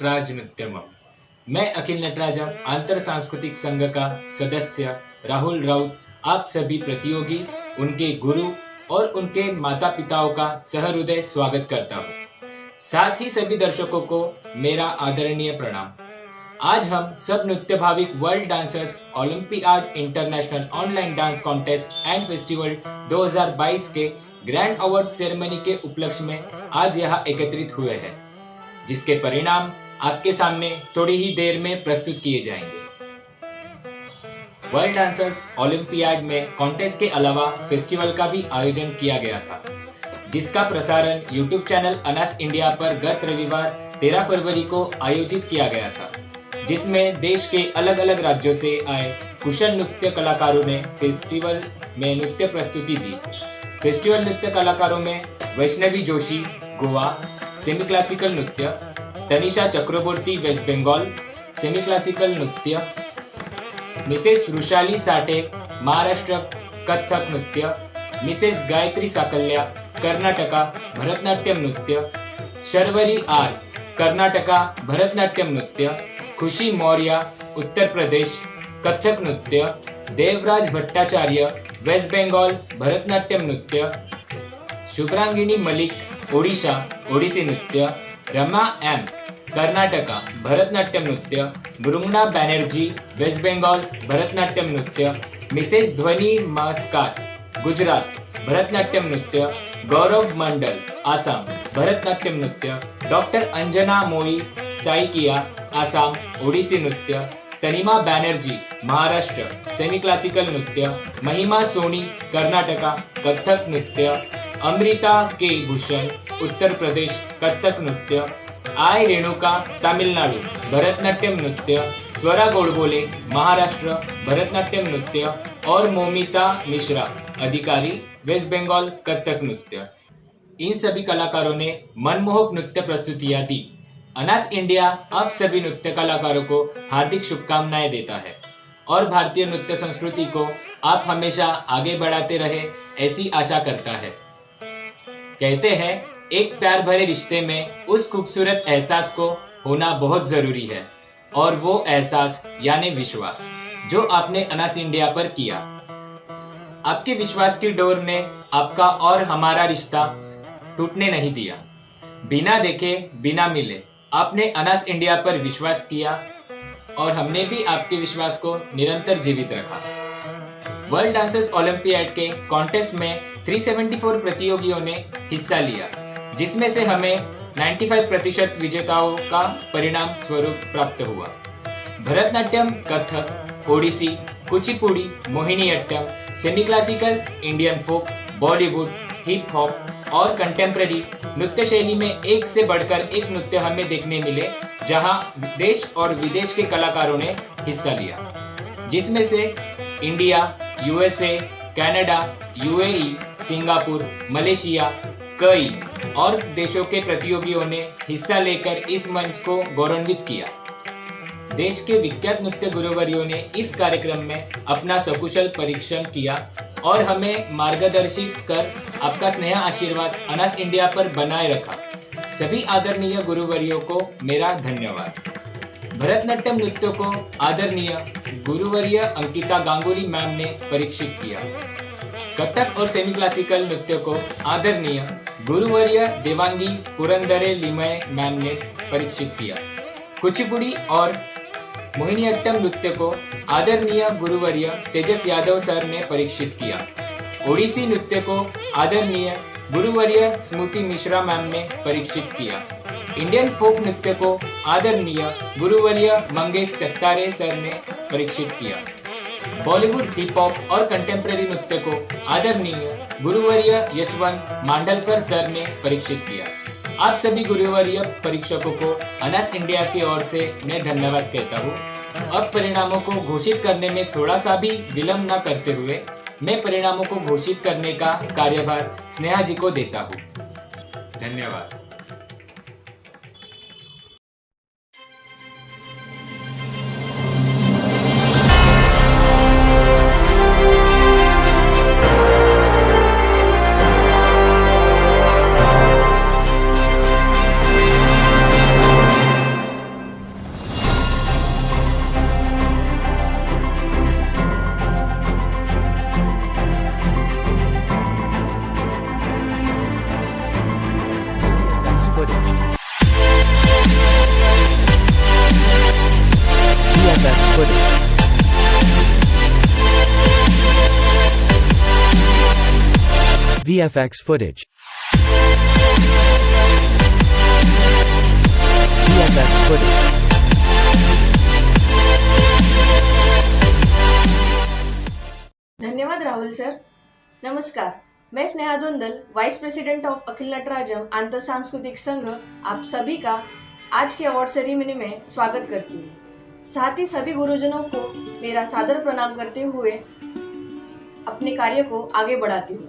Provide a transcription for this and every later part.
नटराज नृत्यमम। मैं अखिल नटराजम अंतर सांस्कृतिक संघ का सदस्य राहुल राउत आप सभी प्रतियोगी, उनके गुरु और उनके माता पिताओं का सहृदय स्वागत करता हूँ। साथ ही सभी दर्शकों को मेरा आदरणीय प्रणाम। आज हम सब नृत्य Bhavik world dancers olympiad international online dance contest and festival 2022 के ग्रैंड अवार्ड सेरेमनी के उपलक्ष्य में आज यहाँ एकत्रित हुए हैं, जिसके परिणाम आपके सामने थोड़ी ही देर में प्रस्तुत किए जाएंगे। वर्ल्ड डांसर्स ओलंपियाड में कॉन्टेस्ट के अलावा फेस्टिवल का भी आयोजन किया गया था, जिसका प्रसारण यूट्यूब चैनल अनास इंडिया पर गत रविवार 13 फरवरी को आयोजित किया गया था, जिसमें देश के अलग अलग राज्यों से आए कुशल नृत्य कलाकारों ने फेस्टिवल में नृत्य प्रस्तुति दी। फेस्टिवल नृत्य कलाकारों में वैष्णवी जोशी गोवा सेमी क्लासिकल नृत्य, तनिषा चक्रवर्ती वेस्ट बंगाल सेमी क्लासिकल नृत्य, मिसेस रुशाली साठे महाराष्ट्र कथक नृत्य, मिसेस गायत्री साकल्या कर्नाटका भरतनाट्यम नृत्य, शर्वरी आर कर्नाटका भरतनाट्यम नृत्य, खुशी मौर्य उत्तर प्रदेश कथक नृत्य, देवराज भट्टाचार्य वेस्ट बंगाल भरतनाट्यम नृत्य, शुभ्रांगिनी मलिक ओडिशा ओडिसी नृत्य, रमा एम कर्नाटका भरतनाट्यम नृत्य, मृंगना बैनर्जी वेस्ट बंगाल भरतनाट्यम नृत्य, मिसेस ध्वनि मस्कार गुजरात भरतनाट्यम नृत्य, गौरव मंडल आसाम भरतनाट्यम नृत्य, डॉक्टर अंजना मोई साइकिया आसाम ओडिसी नृत्य, तनिमा बैनर्जी महाराष्ट्र सेमी क्लासिकल नृत्य, महिमा सोनी कर्नाटका कथक नृत्य, अमृता के भूषण उत्तर प्रदेश कथक नृत्य, आई रेणुका तमिलनाडु भरतनाट्यम नृत्य, स्वरा गोडबोले महाराष्ट्र भरतनाट्यम नृत्य और मोमिता मिश्रा अधिकारी वेस्ट बंगाल कथक नृत्य। इन सभी कलाकारों ने मनमोहक नृत्य प्रस्तुतियां दी। अनास इंडिया आप सभी नृत्य कलाकारों को हार्दिक शुभकामनाएं देता है और भारतीय नृत्य संस्कृति को आप हमेशा आगे बढ़ाते रहे ऐसी आशा करता है। कहते हैं एक प्यार भरे रिश्ते में उस खूबसूरत एहसास को होना बहुत जरूरी है, और वो एहसास यानी विश्वास जो आपने अनास इंडिया पर किया। आपके विश्वास की डोर ने आपका और हमारा रिश्ता टूटने नहीं दिया। बिना देखे बिना मिले आपने अनास इंडिया पर विश्वास किया और हमने भी आपके विश्वास को निरंतर जीवित रखा। वर्ल्ड डांसर्स ओलंपियाड के कॉन्टेस्ट में 374 प्रतियोगियों ने हिस्सा लिया, जिसमें से हमें 95% विजेताओं का परिणाम स्वरूप प्राप्त हुआ। Bharatanatyam, Kathak, Odissi, Kuchipudi, Mohiniyattam, semi classical, Indian folk, Bollywood, hip hop और कंटेम्प्रेरी नृत्य शैली में एक से बढ़कर एक नृत्य हमें देखने मिले, जहां देश और विदेश के कलाकारों ने हिस्सा लिया, जिसमें से India, USA, Canada, UAE, Singapore, Malaysia, कई और देशों के प्रतियोगियों ने हिस्सा लेकर इस मंच को गौरवान्वित किया। देश के विख्यात नृत्य गुरुवरियों ने इस कार्यक्रम में अपना सकुशल परीक्षण किया और हमें मार्गदर्शित कर आपका स्नेह आशीर्वाद अनास इंडिया पर बनाए रखा। सभी आदरणीय गुरुवरियों को मेरा धन्यवाद। भरतनाट्यम नृत्य को आदरणीय गुरुवर्य अंकिता गांगुली मैम ने परीक्षित किया। कथक और सेमी क्लासिकल नृत्य को आदरणीय गुरुवर्य देवांगी पुरंदरे लिमय मैम ने परीक्षित किया। कुचिपुड़ी और मोहिनीअट्टम नृत्य को आदरणीय गुरुवर्य तेजस यादव सर ने परीक्षित किया। ओडिसी नृत्य को आदरणीय गुरुवर्य स्मृति मिश्रा मैम ने परीक्षित किया। इंडियन फोक नृत्य को आदरणीय गुरुवर्य मंगेश चत्तारे सर ने परीक्षित किया। बॉलीवुड, हिप हॉप और कंटेम्प्रेरी नृत्य को आदरणीय गुरुवर्य यशवंत मांडलकर सर ने परीक्षित किया। आप सभी गुरुवर्य परीक्षकों को अनास इंडिया की ओर से मैं धन्यवाद कहता हूँ। अब परिणामों को घोषित करने में थोड़ा सा भी विलंब न करते हुए मैं परिणामों को घोषित करने का कार्यभार स्नेहा जी को देता हूँ। धन्यवाद। VFX footage. VFX footage. धन्यवाद राहुल सर। नमस्कार, मैं स्नेहा धुंदल, वाइस प्रेसिडेंट ऑफ अखिल नटराजम आंतर सांस्कृतिक संघ, आप सभी का आज के अवार्ड सेरेमनी में स्वागत करती हूँ। साथ ही सभी गुरुजनों को मेरा सादर प्रणाम करते हुए अपने कार्य को आगे बढ़ाती हूँ।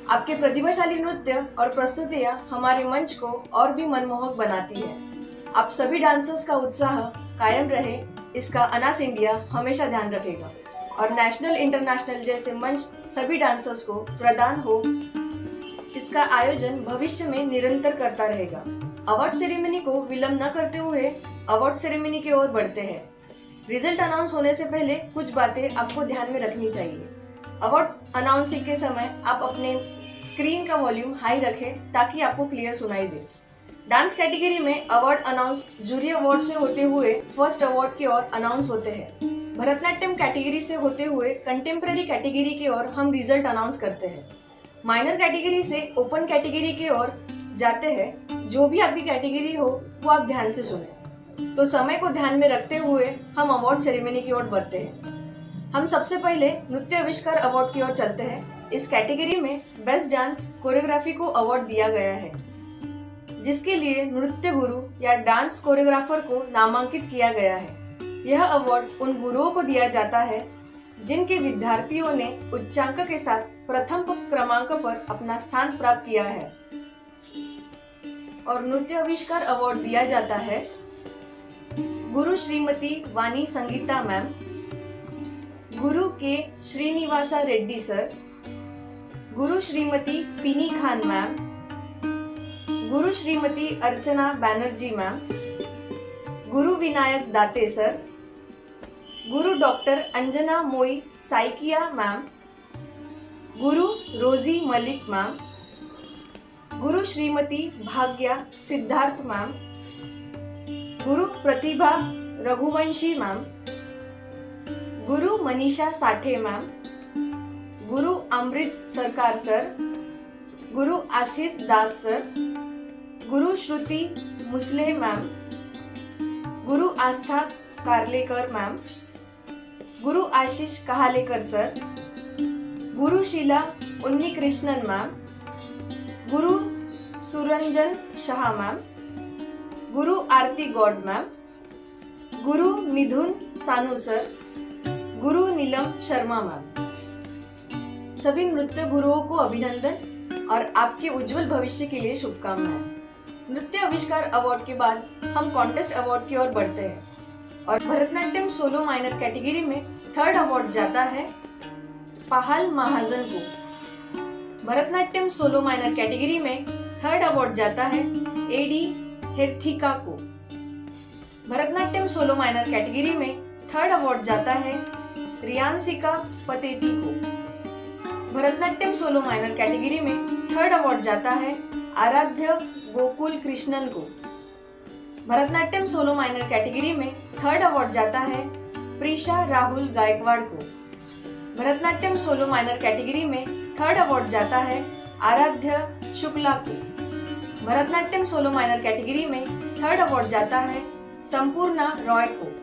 आपके प्रतिभाशाली नृत्य और प्रस्तुतियाँ हमारे मंच को और भी मनमोहक बनाती है। आप सभी डांसर्स का उत्साह कायम रहे, इसका अनास इंडिया हमेशा ध्यान रखेगा और नेशनल इंटरनेशनल जैसे मंच सभी डांसर्स को प्रदान हो, इसका आयोजन भविष्य में निरंतर करता रहेगा। अवार्ड सेरेमनी को विलंब न करते हुए अवार्ड सेरेमनी की ओर बढ़ते हैं। रिजल्ट अनाउंस होने से पहले कुछ बातें आपको ध्यान में रखनी चाहिए। अवार्ड अनाउंसिंग के समय आप अपने स्क्रीन का वॉल्यूम हाई रखें ताकि आपको क्लियर सुनाई दे। डांस कैटेगरी में अवार्ड अनाउंस जूरी अवार्ड से होते हुए फर्स्ट अवार्ड की ओर अनाउंस होते हैं। भरतनाट्यम कैटेगरी से होते हुए कंटेम्प्रेरी कैटेगरी की ओर हम रिजल्ट अनाउंस करते हैं। माइनर कैटेगरी से ओपन कैटेगरी की ओर जाते हैं। जो भी आपकी कैटेगरी हो वो आप ध्यान से सुने। तो समय को ध्यान में रखते हुए हम अवार्ड सेरेमनी की ओर बढ़ते हैं। हम सबसे पहले नृत्य आविष्कार अवार्ड की ओर चलते हैं। इस कैटेगरी में बेस्ट डांस कोरियोग्राफी को अवार्ड दिया गया है, जिसके लिए नृत्य गुरु या डांस कोरियोग्राफर को नामांकित किया गया है। यह अवार्ड उन गुरुओं को दिया जाता है जिनके विद्यार्थियों ने उच्चांक के साथ प्रथम क्रमांक पर अपना स्थान प्राप्त किया है। और नृत्य आविष्कार अवार्ड दिया जाता है गुरु श्रीमती वानी संगीता मैम, गुरु के श्रीनिवासा रेड्डी सर, गुरु श्रीमती पिनी खान मैम, गुरु श्रीमती अर्चना बैनर्जी मैम, गुरु विनायक दाते सर, गुरु डॉक्टर अंजना मोई साइकिया मैम, गुरु रोजी मलिक मैम, गुरु श्रीमती भाग्या सिद्धार्थ मैम, गुरु प्रतिभा रघुवंशी मैम, गुरु मनीषा साठे मैम, गुरु अमृत सरकार सर, गुरु आशीष दास सर, गुरु श्रुति मुसले मैम, गुरु आस्था कारलेकर मैम, गुरु आशीष कहालेकर सर, गुरु शीला उन्नी कृष्णन मैम, गुरु सुरंजन शाह मैम, गुरु आरती गौड मैम, गुरु मिथुन सानू सर, गुरु नीलम शर्मा मैम। सभी नृत्य गुरुओं को अभिनंदन और आपके उज्जवल भविष्य के लिए शुभकामनाएं। नृत्य आविष्कार अवार्ड के बाद हम कॉन्टेस्ट अवार्ड की ओर बढ़ते हैं और भरतनाट्यम सोलो माइनर कैटेगरी में थर्ड अवार्ड जाता है पाहल महाजन को। भरतनाट्यम सोलो माइनर कैटेगरी में थर्ड अवार्ड जाता है एडी हेर्थिका को। भरतनाट्यम सोलो माइनर कैटेगरी में थर्ड अवार्ड जाता है रियांसिका पतेती को। भरतनाट्यम सोलो माइनर कैटेगरी में थर्ड अवार्ड जाता है आराध्य गोकुल कृष्णन को। भरतनाट्यम सोलो माइनर कैटेगरी में थर्ड अवार्ड जाता है प्रीशा राहुल गायकवाड़ को। भरतनाट्यम सोलो माइनर कैटेगरी में थर्ड अवार्ड जाता है आराध्य शुक्ला को। भरतनाट्यम सोलो माइनर कैटेगरी में थर्ड अवार्ड जाता है संपूर्णा रॉय को।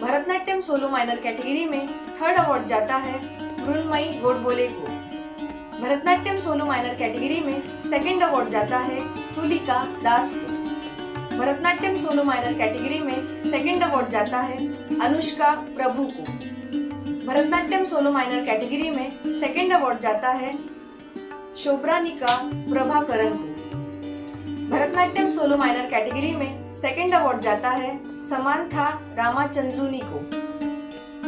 भरतनाट्यम सोलो माइनर कैटेगरी में थर्ड अवार्ड जाता है मृण्मयी गोडबोले को। भरतनाट्यम सोलो माइनर कैटेगरी में सेकंड अवार्ड जाता है तुलिका दास को। भरतनाट्यम सोलो माइनर कैटेगरी में सेकंड अवार्ड जाता है अनुष्का प्रभु को। भरतनाट्यम सोलो माइनर कैटेगरी में सेकंड अवार्ड जाता है शोभरानिका प्रभाकरन को। भरतनाट्यम सोलो माइनर कैटेगरी में सेकंड अवार्ड जाता है समांथा रामाचंद्रुनी को।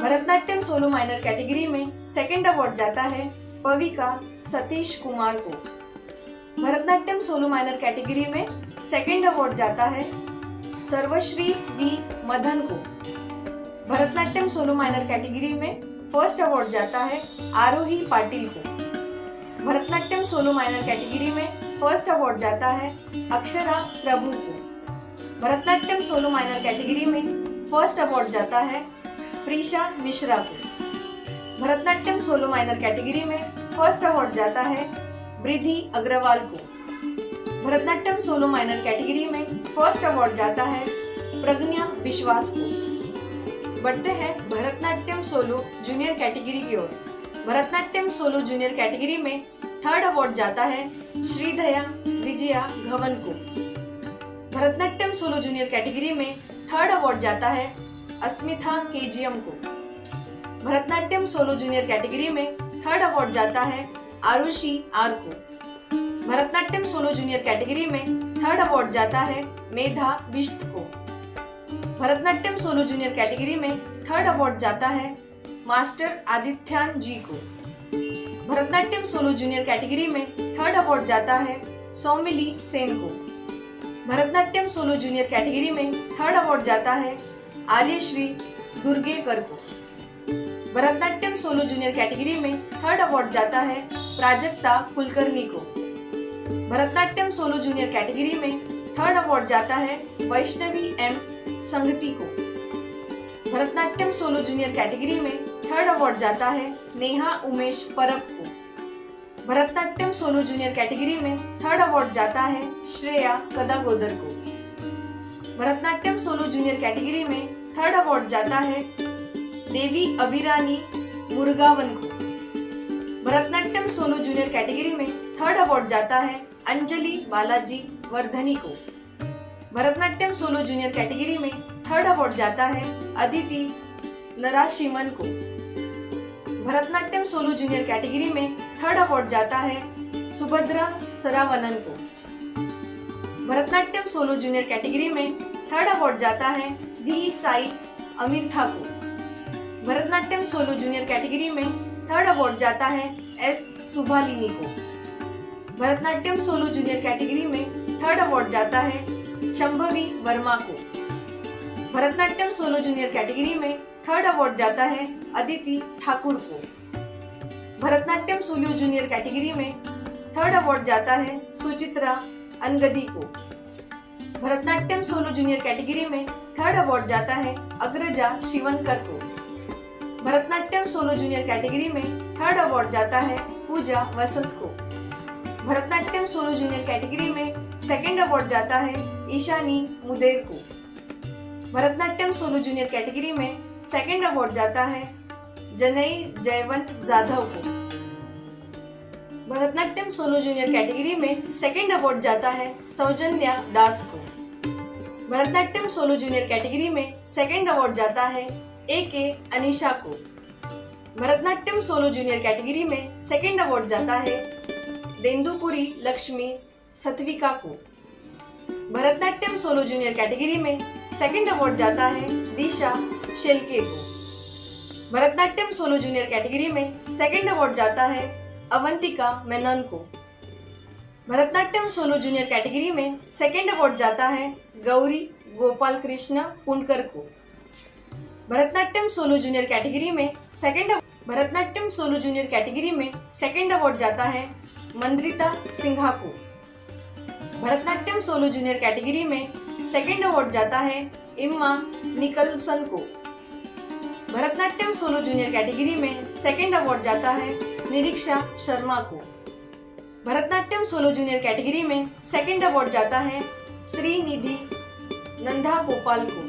भरतनाट्यम सोलो माइनर कैटेगरी में सेकंड अवार्ड जाता है पविका सतीश कुमार को। भरतनाट्यम सोलो माइनर कैटेगरी में सेकंड अवार्ड जाता है सर्वश्री वी मदन को। भरतनाट्यम सोलो माइनर कैटेगरी में फर्स्ट अवार्ड जाता है आरोही पाटिल को। भरतनाट्यम सोलो माइनर कैटेगरी में फर्स्ट अवार्ड जाता है अक्षरा प्रभु को। भरतनाट्यम सोलो माइनर कैटेगरी में फर्स्ट अवार्ड जाता है प्रीशा मिश्रा को। भरतनाट्यम सोलो माइनर कैटेगरी में फर्स्ट अवार्ड जाता है ब्रिधि अग्रवाल को। भरतनाट्यम सोलो माइनर कैटेगरी में फर्स्ट अवार्ड जाता है प्रज्ञा विश्वास को। बढ़ते हैं भरतनाट्यम सोलो जूनियर कैटेगरी की ओर। भरतनाट्यम सोलो जूनियर कैटेगरी में थर्ड अवार्ड जाता है श्रीदया विजया घवन को। भरतनाट्यम सोलो जूनियर कैटेगरी में थर्ड अवार्ड जाता है अस्मिता केजीएम को। भरतनाट्यम सोलो जूनियर कैटेगरी में थर्ड अवार्ड जाता है आरुषि आर को। भरतनाट्यम सोलो जूनियर कैटेगरी में थर्ड अवार्ड जाता है मेधा बिश्त को। भरतनाट्यम सोलो जूनियर कैटेगरी में थर्ड अवार्ड जाता है मास्टर आदित्यान जी को। भरतनाट्यम सोलो जूनियर कैटेगरी में थर्ड अवार्ड जाता है सौमिली सेन को। भरतनाट्यम सोलो जूनियर कैटेगरी में थर्ड अवार्ड जाता है आर्यश्री दुर्गेकर को। भरतनाट्यम सोलो जूनियर कैटेगरी में थर्ड अवार्ड जाता है प्राजक्ता कुलकर्णी को। भरतनाट्यम सोलो जूनियर कैटेगरी में थर्ड अवार्ड जाता है वैष्णवी एम संगति को। भरतनाट्यम सोलो जूनियर कैटेगरी में थर्ड अवार्ड जाता है नेहा उमेश परब को। भरतनाट्यम सोलो जूनियर कैटेगरी में थर्ड अवार्ड जाता है श्रेया कदागोदर को। भरतनाट्यम सोलो जूनियर कैटेगरी में थर्ड अवार्ड जाता है देवी अभिरानी मुर्गावन को। भरतनाट्यम सोलो जूनियर कैटेगरी में थर्ड अवार्ड जाता है अंजलि बालाजी वर्धनी को। भरतनाट्यम सोलो जूनियर कैटेगरी में थर्ड अवार्ड जाता है अदिति नराशिमन को। भरतनाट्यम सोलो जूनियर कैटेगरी में थर्ड अवार्ड जाता है सुभद्रा सरावनन को। भरतनाट्यम सोलो जूनियर कैटेगरी में थर्ड अवार्ड जाता है वी साई अमीरथा को। भरतनाट्यम सोलो जूनियर कैटेगरी में थर्ड अवार्ड जाता है एस सुभालिनी को। भरतनाट्यम सोलो जूनियर कैटेगरी में थर्ड अवार्ड जाता है शंभवी वर्मा को। भरतनाट्यम सोलो जूनियर कैटेगरी में थर्ड अवार्ड जाता है अदिति ठाकुर को। भरतनाट्यम सोलो जूनियर कैटेगरी में थर्ड अवार्ड जाता है सुचित्रा अनगदी को। भरतनाट्यम सोलो जूनियर कैटेगरी में थर्ड अवार्ड जाता है अग्रजा शिवनकर को। भरतनाट्यम सोलो जूनियर कैटेगरी में थर्ड अवार्ड जाता है पूजा वसंत को। भरतनाट्यम सोलो जूनियर कैटेगरी में सेकंड अवार्ड जाता है ईशानी मुदेर को। भरतनाट्यम सोलो जूनियर कैटेगरी में सेकंड अवार्ड जाता है जनई जयवंत जाधव को। भरतनाट्यम सोलो जूनियर कैटेगरी में सेकंड अवार्ड जाता है सौजन्या दास को। भरतनाट्यम सोलो जूनियर कैटेगरी में सेकंड अवार्ड जाता है ए.के. अनिशा को। भरतनाट्यम सोलो जूनियर कैटेगरी में सेकंड अवार्ड जाता है देंदुपुरी लक्ष्मी सत्विका को। भरतनाट्यम सोलो जूनियर कैटेगरी में सेकंड अवार्ड जाता है दिशा शेलके को। भरतनाट्यम सोलो जूनियर कैटेगरी में सेकंड अवार्ड जाता है अवंतिका मेनन को। भरतनाट्यम सोलो जूनियर कैटेगरी में सेकंड अवार्ड जाता है गौरी गोपाल कृष्ण पुणकर को। भरतनाट्यम सोलो जूनियर कैटेगरी में भरतनाट्यम सोलो जूनियर कैटेगरी में सेकंड अवार्ड जाता है मंद्रिता सिन्हा को। भरतनाट्यम सोलो जूनियर कैटेगरी में सेकंड अवार्ड जाता है इम्मा निकलसन को। भरतनाट्यम सोलो जूनियर कैटेगरी में सेकंड अवार्ड जाता है निरीक्षा शर्मा को। भरतनाट्यम सोलो जूनियर कैटेगरी में सेकंड अवार्ड जाता है श्रीनिधि नंदा गोपाल को।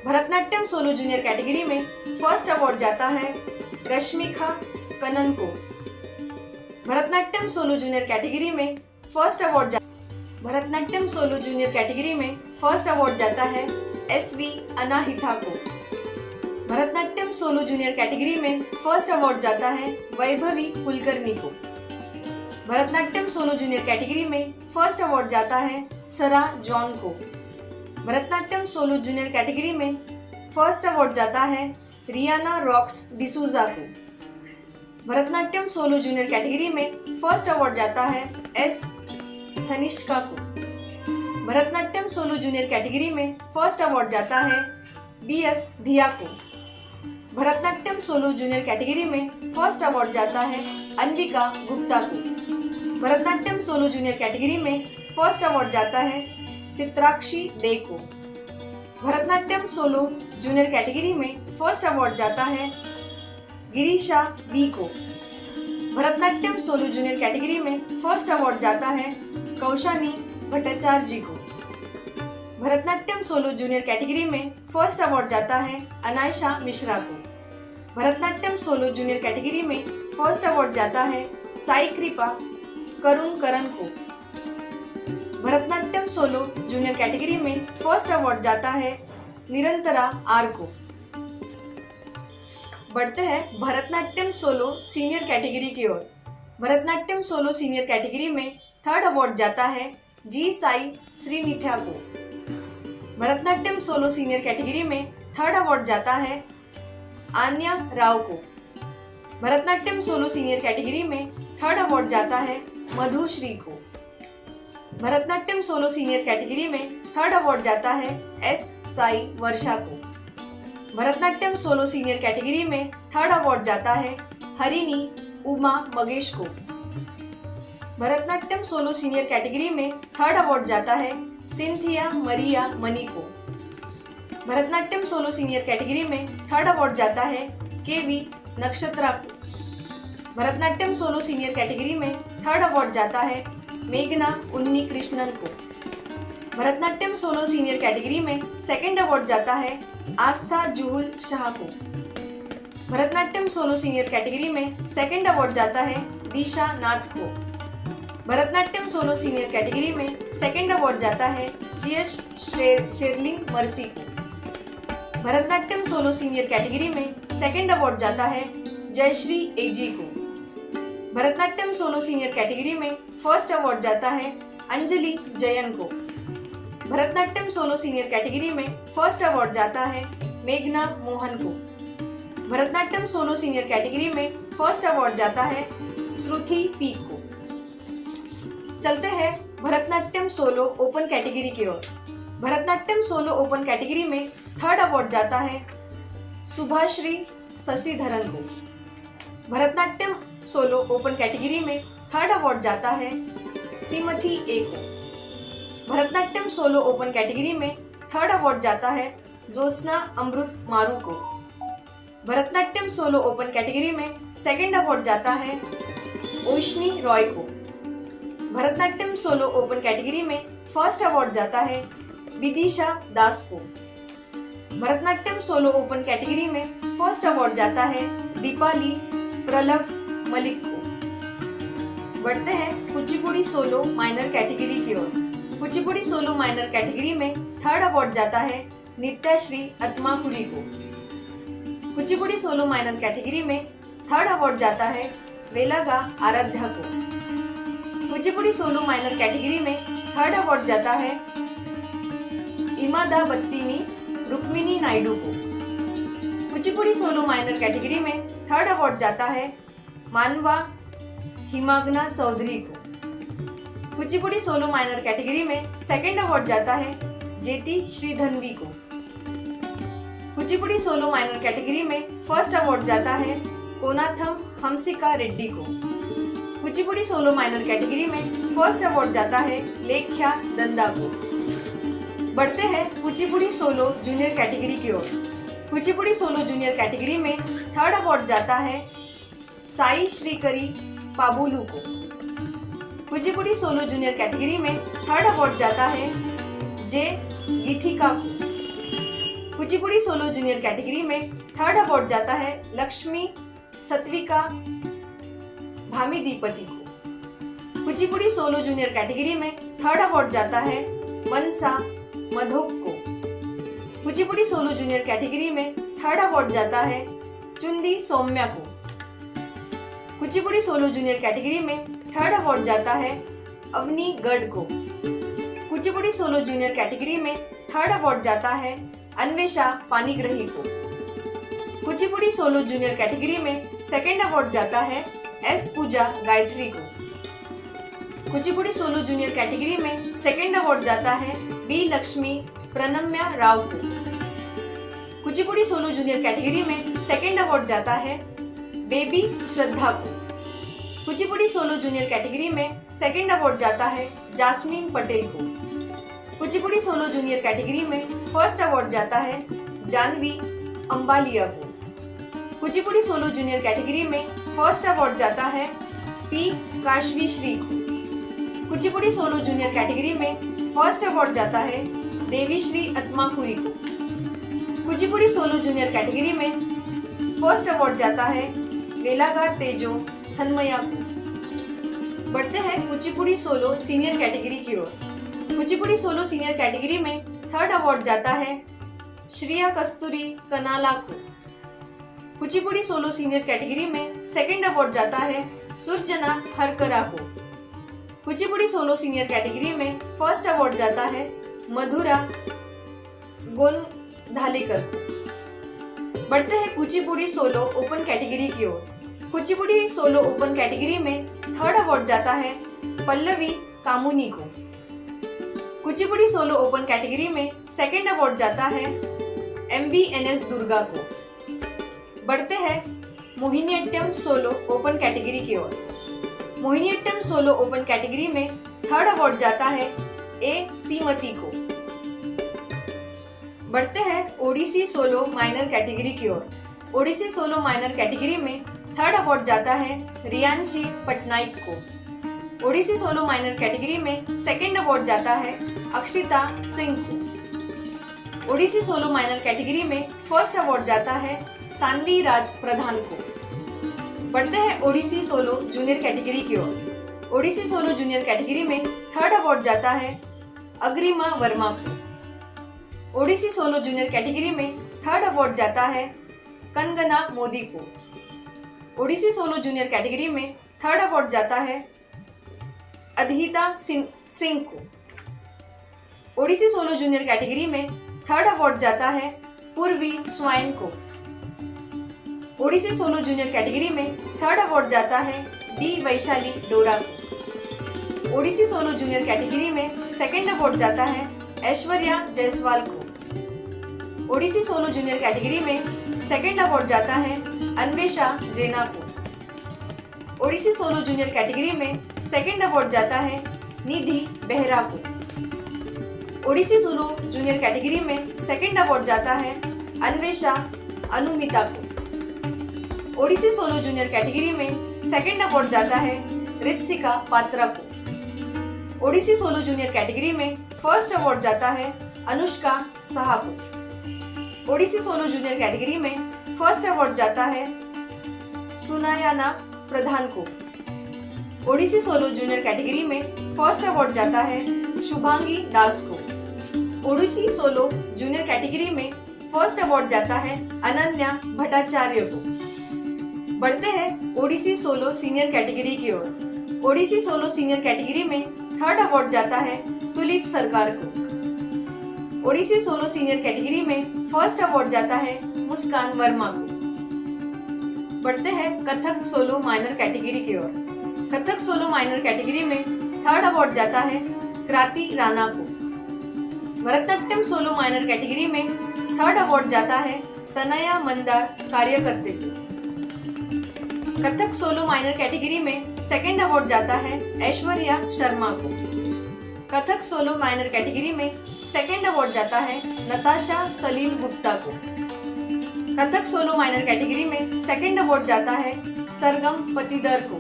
भरतनाट्यम सोलो जूनियर कैटेगरी में फर्स्ट अवार्ड जाता है रश्मिका कनन को। भरतनाट्यम सोलो जूनियर कैटेगरी में भरतनाट्यम सोलो जूनियर कैटेगरी में फर्स्ट अवार्ड जाता है एस.वी. अनाहिता को। भरतनाट्यम सोलो जूनियर कैटेगरी में फर्स्ट अवार्ड जाता है वैभवी कुलकर्णी को। भरतनाट्यम सोलो जूनियर कैटेगरी में फर्स्ट अवार्ड जाता है सरा जॉन को। भरतनाट्यम सोलो जूनियर कैटेगरी में फर्स्ट अवार्ड जाता है रियाना रॉक्स डिसूजा को। भरतनाट्यम सोलो जूनियर कैटेगरी में फर्स्ट अवार्ड जाता है एस थनिष्का को। भरतनाट्यम सोलो जूनियर कैटेगरी में फर्स्ट अवार्ड जाता है बी.एस. धिया को। भरतनाट्यम सोलो जूनियर कैटेगरी में फर्स्ट अवार्ड जाता है अनविका गुप्ता को। भरतनाट्यम सोलो जूनियर कैटेगरी में फर्स्ट अवार्ड जाता है चित्राक्षी डे को। भरतनाट्यम सोलो जूनियर कैटेगरी में फर्स्ट अवार्ड जाता है गिरीशा बी को। भरतनाट्यम सोलो जूनियर कैटेगरी में फर्स्ट अवार्ड जाता है कौशानी भट्टाचार्य जी को। भरतनाट्यम सोलो जूनियर कैटेगरी में फर्स्ट अवार्ड जाता है अनायशा मिश्रा को। भरतनाट्यम सोलो जूनियर कैटेगरी में फर्स्ट अवार्ड जाता है साई कृपा करुण करन को। भरतनाट्यम सोलो जूनियर कैटेगरी में फर्स्ट अवार्ड जाता है निरंतरा आर को। बढ़ते हैं भरतनाट्यम सोलो सीनियर कैटेगरी की ओर। भरतनाट्यम सोलो सीनियर कैटेगरी में थर्ड अवार्ड जाता है जी साई श्रीनिथ्या को। भरतनाट्यम सोलो सीनियर कैटेगरी में थर्ड अवार्ड जाता है आन्या राव को। भरतनाट्यम सोलो सीनियर कैटेगरी में थर्ड अवार्ड जाता है मधुश्री को। भरतनाट्यम सोलो सीनियर कैटेगरी में थर्ड अवार्ड जाता है एस साई वर्षा को। भरतनाट्यम सोलो सीनियर कैटेगरी में थर्ड अवार्ड जाता है हरिणी उमा मगेश को। भरतनाट्यम सोलो सीनियर कैटेगरी में थर्ड अवार्ड जाता है सिंथिया मरिया मनी को। भरतनाट्यम सोलो सीनियर कैटेगरी में थर्ड अवार्ड जाता है केवी नक्षत्रा को। भरतनाट्यम सोलो सीनियर कैटेगरी में थर्ड अवार्ड जाता है मेघना उन्नी कृष्णन को। भरतनाट्यम सोलो सीनियर कैटेगरी में सेकंड अवार्ड जाता है आस्था जुहुल शाह को। भरतनाट्यम सोलो सीनियर कैटेगरी में सेकंड अवार्ड जाता है दिशा नाथ को। भरतनाट्यम सोलो सीनियर कैटेगरी में सेकंड अवार्ड जाता है जियश शेरलिंग मर्सी को। भरतनाट्यम सोलो सीनियर कैटेगरी में सेकंड अवार्ड जाता है जयश्री एजी को। भरतनाट्यम सोलो सीनियर कैटेगरी में फर्स्ट अवार्ड जाता है अंजलि जयन को। भरतनाट्यम सोलो सीनियर कैटेगरी में फर्स्ट अवार्ड जाता है मेघना मोहन को। भरतनाट्यम सोलो सीनियर कैटेगरी में फर्स्ट अवार्ड जाता है श्रुति पी को। चलते हैं भरतनाट्यम सोलो ओपन कैटेगरी की ओर। भरतनाट्यम सोलो ओपन कैटेगरी में थर्ड अवार्ड जाता है सुभाश्री शशिधरन को। भरतनाट्यम सोलो ओपन कैटेगरी में थर्ड अवार्ड जाता है सीमथी ए को। भरतनाट्यम सोलो ओपन कैटेगरी में थर्ड अवार्ड जाता है ज्योत्सना अमृत मारू को। भरतनाट्यम सोलो ओपन कैटेगरी में सेकंड अवार्ड जाता है ओशनी रॉय को। भरतनाट्यम सोलो ओपन कैटेगरी में फर्स्ट अवार्ड जाता है विदिशा दास को। भरतनाट्यम सोलो ओपन कैटेगरी में फर्स्ट अवार्ड जाता है दीपाली प्रलभ मलिक को। बढ़ते हैं कुचिपुड़ी सोलो माइनर कैटेगरी की ओर। कुचिपुड़ी सोलो माइनर कैटेगरी में थर्ड अवार्ड जाता है नित्याश्री अत्मापुरी को। कुचिपुड़ी सोलो माइनर कैटेगरी में थर्ड अवार्ड जाता है वेलागा आराध्या को। कुचिपुड़ी सोलो माइनर कैटेगरी में थर्ड अवार्ड जाता है इमादा बत्तीनी रुक्मिनी नायडू को। कुचिपुड़ी सोलो माइनर कैटेगरी में थर्ड अवार्ड जाता है मानवा हिमागना चौधरी को। कुचिपुड़ी सोलो माइनर कैटेगरी में सेकंड अवार्ड जाता है जेती श्रीधनवी को। कुचिपुड़ी सोलो माइनर कैटेगरी में फर्स्ट अवार्ड जाता है कोनाथम हंसिका रेड्डी को। कुचिपुड़ी सोलो माइनर कैटेगरी में फर्स्ट अवार्ड जाता है लेख्या दंदा को। बढ़ते हैं कुचिपुड़ी सोलो जूनियर कैटेगरी की ओर। कुचिपुड़ी सोलो जूनियर कैटेगरी में थर्ड अवार्ड जाता है साई श्रीकरी पाबुलू को। कुचिपुड़ी सोलो जूनियर कैटेगरी में थर्ड अवार्ड जाता है जे गीथिका को। कुचिपुड़ी सोलो जूनियर कैटेगरी में थर्ड अवार्ड जाता है लक्ष्मी सत्विका भामीदीपति को। कुचिपुड़ी सोलो जूनियर कैटेगरी में थर्ड अवार्ड जाता है मनसा मधोक को। कुचिपुड़ी सोलो जूनियर कैटेगरी में थर्ड अवार्ड जाता है चुंदी सौम्या को। कुचिपुड़ी सोलो जूनियर कैटेगरी में थर्ड अवार्ड जाता है अवनी गढ़ को। कुचिपुड़ी सोलो जूनियर कैटेगरी में थर्ड अवार्ड जाता है अन्वेषा पानीग्रही को। कुचिपुड़ी सोलो जूनियर कैटेगरी में सेकंड अवार्ड जाता है एस पूजा गायत्री को। कुचिपुड़ी सोलो जूनियर कैटेगरी में सेकंड अवार्ड जाता है बी लक्ष्मी प्रणम्या राव को। कुचिपुड़ी सोलो जूनियर कैटेगरी में सेकंड अवार्ड जाता है बेबी श्रद्धा को। कुचिपुड़ी सोलो जूनियर कैटेगरी में सेकंड अवार्ड जाता है जास्मीन पटेल को। कुचिपुड़ी सोलो जूनियर कैटेगरी में फर्स्ट अवार्ड जाता है जानवी अंबालिया को। कुचिपुड़ी सोलो जूनियर कैटेगरी में फर्स्ट अवार्ड जाता है पी काशवी श्री को। कुचिपुड़ी सोलो जूनियर कैटेगरी में फर्स्ट अवार्ड जाता है देवी श्री अत्माकुरी को। कुचिपुड़ी सोलो जूनियर कैटेगरी में फर्स्ट अवार्ड जाता है वेलागार तेजो थनमया को। बढ़ते हैं कुचिपुड़ी सोलो सीनियर कैटेगरी की ओर। कुचिपुड़ी सोलो सीनियर कैटेगरी में थर्ड अवार्ड जाता है श्रिया कस्तूरी कनाला को। कुचिपुड़ी सोलो सीनियर कैटेगरी में सेकंड अवार्ड जाता है सुरजना हरकरा को। कुचिपुड़ी सोलो सीनियर कैटेगरी में फर्स्ट अवार्ड जाता है मधुरा गोनधालेकर को। बढ़ते हैं कुचिपुड़ी सोलो ओपन कैटेगरी की ओर। कुचिपुड़ी सोलो ओपन कैटेगरी में थर्ड अवार्ड जाता है पल्लवी कामुनी को। कुचिपुड़ी सोलो ओपन कैटेगरी में सेकंड अवार्ड जाता है MBNS दुर्गा को। बढ़ते हैं मोहिनीअट्टम सोलो ओपन कैटेगरी की ओर। मोहिनीअट्टम सोलो ओपन कैटेगरी में थर्ड अवार्ड जाता है A सीमती को। बढ़ते हैं ओडिसी सोलो माइनर कैटेगरी की ओर। ओडिसी सोलो माइनर कैटेगरी में थर्ड अवार्ड जाता है रियांशी पटनायक को। ओडिसी सोलो माइनर कैटेगरी में सेकंड अवार्ड जाता है अक्षिता सिंह को। ओडिसी सोलो माइनर कैटेगरी में फर्स्ट अवार्ड जाता है सानवी राज प्रधान को। बढ़ते हैं ओडिसी सोलो जूनियर कैटेगरी की ओर। ओडिसी सोलो जूनियर कैटेगरी में थर्ड अवार्ड जाता है अग्रिमा वर्मा को। ओडिसी सोलो जूनियर कैटेगरी में थर्ड अवार्ड जाता है कंगना मोदी को। ओडिसी सोलो जूनियर कैटेगरी में थर्ड अवार्ड जाता है अधीता सिंह को। ओडिसी सोलो जूनियर कैटेगरी में थर्ड अवार्ड जाता है पूर्वी स्वाइन को। ओडिसी सोलो जूनियर कैटेगरी में थर्ड अवार्ड जाता है डी वैशाली डोरा को। ओडिसी सोलो जूनियर कैटेगरी में सेकंड अवार्ड जाता है ऐश्वर्या जायसवाल को। ओडिसी सोलो जूनियर कैटेगरी में सेकंड अवार्ड जाता है अन्वेषा जेना को। ओडिसी सोलो जूनियर कैटेगरी में सेकंड अवार्ड जाता है निधि बेहरा को। ओडिसी सोलो जूनियर कैटेगरी में सेकंड अवार्ड जाता है अन्वेषा अनुमिता को। ओडिसी सोलो जूनियर कैटेगरी में सेकंड अवार्ड जाता है रित्सिका पात्रा को। ओडिसी सोलो जूनियर कैटेगरी में फर्स्ट अवार्ड जाता है अनुष्का साहा को। ओडिसी सोलो जूनियर कैटेगरी में फर्स्ट अवार्ड जाता है सुनायाना प्रधान को। ओडिसी सोलो जूनियर कैटेगरी में फर्स्ट अवार्ड जाता है शुभांगी दास को। ओडिसी सोलो जूनियर कैटेगरी में फर्स्ट अवार्ड जाता है अनन्या भट्टाचार्य को। बढ़ते हैं ओडिसी सोलो सीनियर कैटेगरी की ओर। ओडिसी सोलो सीनियर कैटेगरी में थर्ड अवार्ड जाता है तुलीप सरकार को। ओडिसी सोलो सीनियर कैटेगरी में फर्स्ट अवार्ड जाता है मुस्कान वर्मा को। बढ़ते हैं कथक सोलो माइनर कैटेगरी की ओर। कथक सोलो माइनर कैटेगरी में थर्ड अवार्ड जाता है क्रांति राणा को। भरतनाट्यम सोलो माइनर कैटेगरी में थर्ड अवार्ड जाता है तनया मंदार कार्यकर्ते को। कथक सोलो माइनर कैटेगरी में सेकंड अवार्ड जाता है ऐश्वर्या शर्मा को। कथक सोलो माइनर कैटेगरी में सेकंड अवार्ड जाता है नताशा सलील गुप्ता को। कथक सोलो माइनर कैटेगरी में सेकंड अवार्ड जाता है सरगम पतिदर को।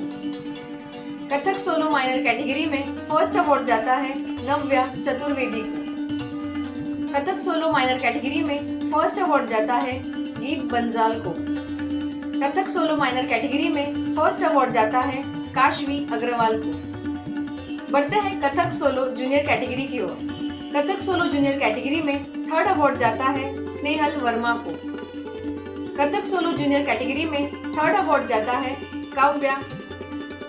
कथक सोलो माइनर कैटेगरी में फर्स्ट अवार्ड जाता है नव्या चतुर्वेदी को। कथक सोलो माइनर कैटेगरी में फर्स्ट अवार्ड जाता है गीत बंजाल को। कथक सोलो माइनर कैटेगरी में फर्स्ट अवार्ड जाता है काशवी अग्रवाल को। बढ़ते हैं कथक सोलो जूनियर कैटेगरी की ओर। कथक सोलो जूनियर कैटेगरी में थर्ड अवार्ड जाता है स्नेहल वर्मा को। कथक सोलो जूनियर कैटेगरी में थर्ड अवार्ड जाता है काव्या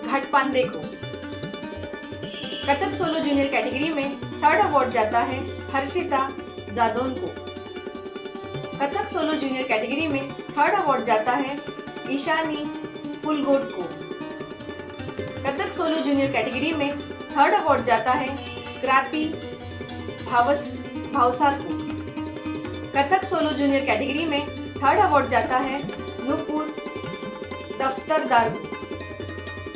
घाटपांडे को। कथक सोलो जूनियर कैटेगरी में थर्ड अवार्ड जाता है हर्षिता जादौन को। कथक सोलो जूनियर कैटेगरी में थर्ड अवार्ड जाता है ईशानी पुलगोट को। कथक सोलो जूनियर कैटेगरी में थर्ड अवार्ड जाता है क्रांति भावसार को। कथक सोलो जूनियर कैटेगरी में थर्ड अवार्ड जाता है नूपुर दफ्तरदार को।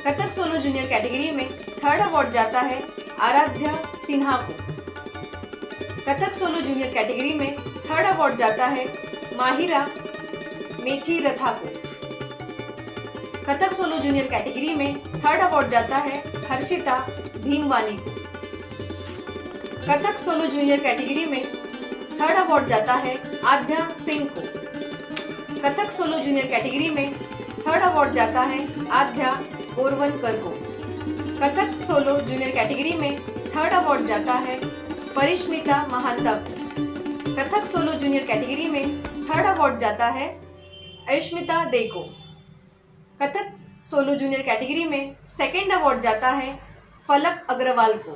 कथक सोलो जूनियर कैटेगरी में थर्ड अवार्ड जाता है आराध्या सिन्हा को। कथक सोलो जूनियर कैटेगरी में थर्ड अवार्ड जाता है माहिरा मेथी रथा को। कथक सोलो जूनियर कैटेगरी में थर्ड अवार्ड जाता है हर्षिता भीमवानी को। कथक सोलो जूनियर कैटेगरी में थर्ड अवार्ड जाता है आध्या सिंह को। कथक सोलो जूनियर कैटेगरी में थर्ड अवार्ड जाता है आध्या गोरवनकर को। कथक सोलो जूनियर कैटेगरी में थर्ड अवार्ड जाता है परिश्मिता महांता को। कथक सोलो जूनियर कैटेगरी में थर्ड अवार्ड जाता है अश्मिता दे को। कथक सोलो जूनियर कैटेगरी में सेकंड अवार्ड जाता है फलक अग्रवाल को।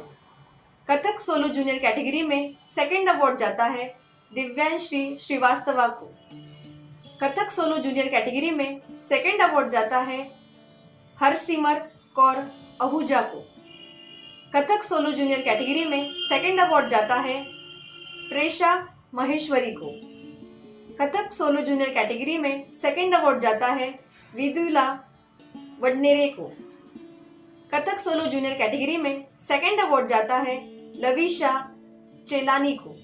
कथक सोलो जूनियर कैटेगरी में सेकंड अवार्ड जाता है दिव्यांश्री श्रीवास्तवा को। कथक सोलो जूनियर कैटेगरी में सेकंड अवार्ड जाता है हरसिमर कौर आहूजा को। कथक सोलो जूनियर कैटेगरी में सेकंड अवार्ड जाता है ट्रेशा महेश्वरी को। कथक सोलो जूनियर कैटेगरी में सेकंड अवार्ड जाता है विदुला वडनेरे को। कथक सोलो जूनियर कैटेगरी में सेकंड अवार्ड जाता है लविशा चेलानी को।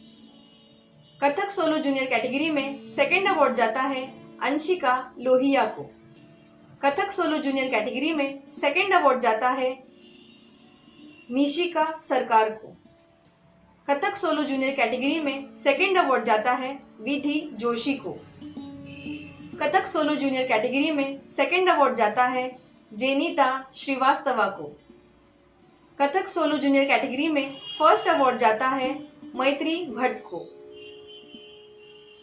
कथक सोलो जूनियर कैटेगरी में सेकंड अवार्ड जाता है अंशिका लोहिया को। कथक सोलो जूनियर कैटेगरी में सेकंड अवार्ड जाता है मिशिका सरकार को। कथक सोलो जूनियर कैटेगरी में सेकंड अवार्ड जाता है विधि जोशी को। कथक सोलो जूनियर कैटेगरी में सेकंड अवार्ड जाता है जेनिता श्रीवास्तवा को। कथक सोलो जूनियर कैटेगरी में फर्स्ट अवार्ड जाता है मैत्री भट्ट को।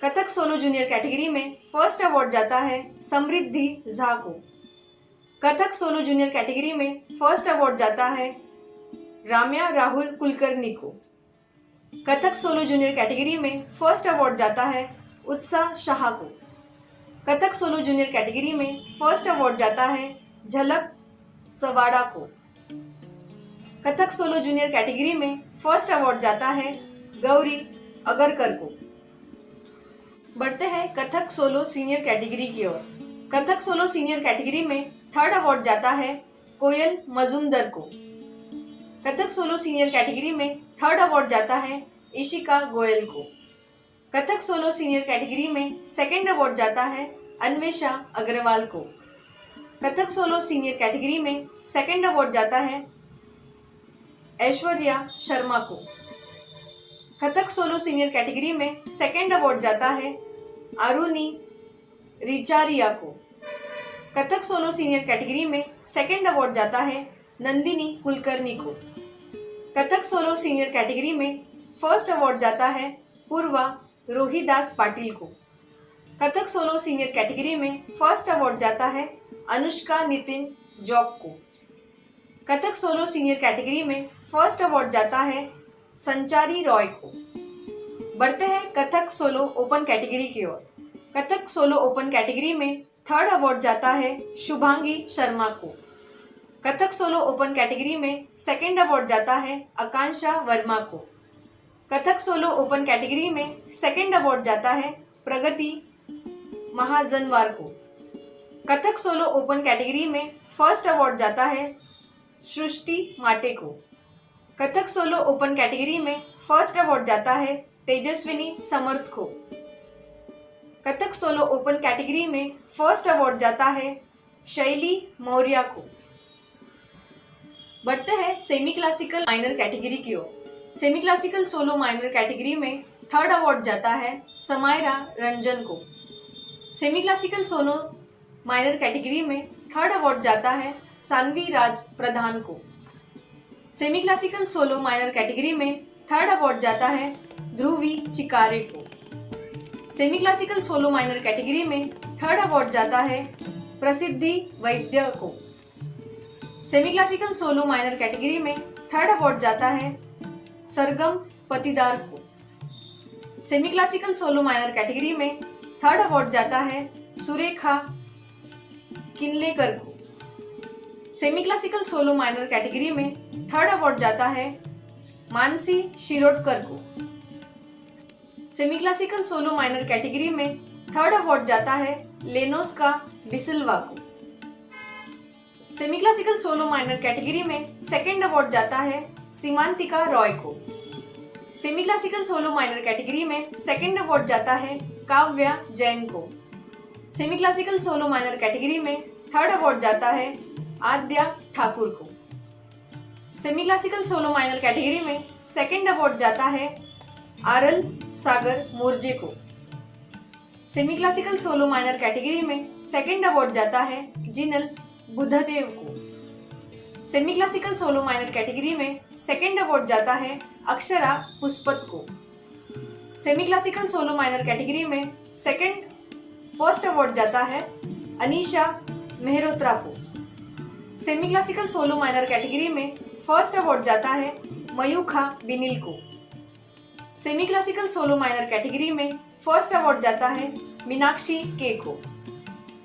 कथक सोलो जूनियर कैटेगरी में फर्स्ट अवार्ड जाता है समृद्धि झा को। कथक सोलो जूनियर कैटेगरी में फर्स्ट अवार्ड जाता है राम्या राहुल कुलकर्णी को। कथक सोलो जूनियर कैटेगरी में फर्स्ट अवार्ड जाता है उत्साह शाह को। कथक सोलो जूनियर कैटेगरी में फर्स्ट अवार्ड जाता है झलक सवाड़ा को। कथक सोलो जूनियर कैटेगरी में फर्स्ट अवार्ड जाता है गौरी अगरकर को। बढ़ते हैं कथक सोलो सीनियर कैटेगरी की ओर। कथक सोलो सीनियर कैटेगरी में थर्ड अवार्ड जाता है कोयल मजुमदर को। कथक सोलो सीनियर कैटेगरी में थर्ड अवार्ड जाता है इशिका गोयल को। कथक सोलो सीनियर कैटेगरी में सेकंड अवार्ड जाता है अन्वेषा अग्रवाल को। कथक सोलो सीनियर कैटेगरी में सेकंड अवार्ड जाता है ऐश्वर्या शर्मा को। कथक सोलो सीनियर कैटेगरी में सेकंड अवार्ड जाता है अरुणी रिचारिया को। कथक सोलो सीनियर कैटेगरी में सेकंड अवार्ड जाता है नंदिनी कुलकर्णी को। कथक सोलो सीनियर कैटेगरी में फर्स्ट अवार्ड जाता है पूर्वा रोहिदास पाटिल को। कथक सोलो सीनियर कैटेगरी में फर्स्ट अवार्ड जाता है अनुष्का नितिन जॉक को। कथक सोलो सीनियर कैटेगरी में फर्स्ट अवार्ड जाता है संचारी रॉय को। बढ़ते हैं कथक सोलो ओपन कैटेगरी की ओर। कथक सोलो ओपन कैटेगरी में थर्ड अवार्ड जाता है शुभांगी शर्मा को। कथक सोलो ओपन कैटेगरी में सेकंड अवार्ड जाता है आकांक्षा वर्मा को। कथक सोलो ओपन कैटेगरी में सेकंड अवार्ड जाता है प्रगति महाजनवार को। कथक सोलो ओपन कैटेगरी में फर्स्ट अवार्ड जाता है सृष्टि माटे को। कथक सोलो ओपन कैटेगरी में फर्स्ट अवार्ड जाता है तेजस्विनी समर्थ को। कथक सोलो ओपन कैटेगरी में फर्स्ट अवार्ड जाता है शैली मौर्य को। बढ़ते हैं सेमी क्लासिकल माइनर कैटेगरी की ओर। Semi classical solo minor category में थर्ड अवार्ड जाता है समायरा रंजन को। Semi classical solo minor category में थर्ड अवार्ड जाता है सानवी राज प्रधान को। Semi classical solo minor category में थर्ड अवार्ड जाता है ध्रुवी चिकारे को। Semi classical solo minor category में थर्ड अवार्ड जाता है प्रसिद्धि वैद्य को। Semi classical solo minor category में थर्ड अवार्ड जाता है सरगम पतिदार को। Semi classical solo minor category में थर्ड अवार्ड जाता है सुरेखा किनलेकर को। Semi classical solo minor category में थर्ड अवार्ड जाता है मानसी शिरोडकर को। Semi classical solo minor category में थर्ड अवार्ड जाता है लेनोस्का डिसिल्वा को। Semi classical solo minor category में सेकंड अवार्ड जाता है सीमांतिका रॉय को। Semi classical solo minor category में सेकंड अवार्ड जाता है काव्या जैन को। Semi classical solo minor category में थर्ड अवार्ड जाता है आद्या ठाकुर को। Semi classical solo minor category में सेकंड अवार्ड जाता है आरल सागर मोर्जे को। Semi classical solo minor category में सेकंड अवार्ड जाता है जिनल बुद्धदेव को। Semi classical solo minor category में सेकंड अवार्ड जाता है अक्षरा पुष्पत को। Semi classical solo minor category में फर्स्ट अवार्ड जाता है अनीशा मेहरोत्रा को। Semi classical solo minor category में फर्स्ट अवार्ड जाता है मयूखा बिनिल को। Semi classical solo minor category में फर्स्ट अवार्ड जाता है मीनाक्षी के को।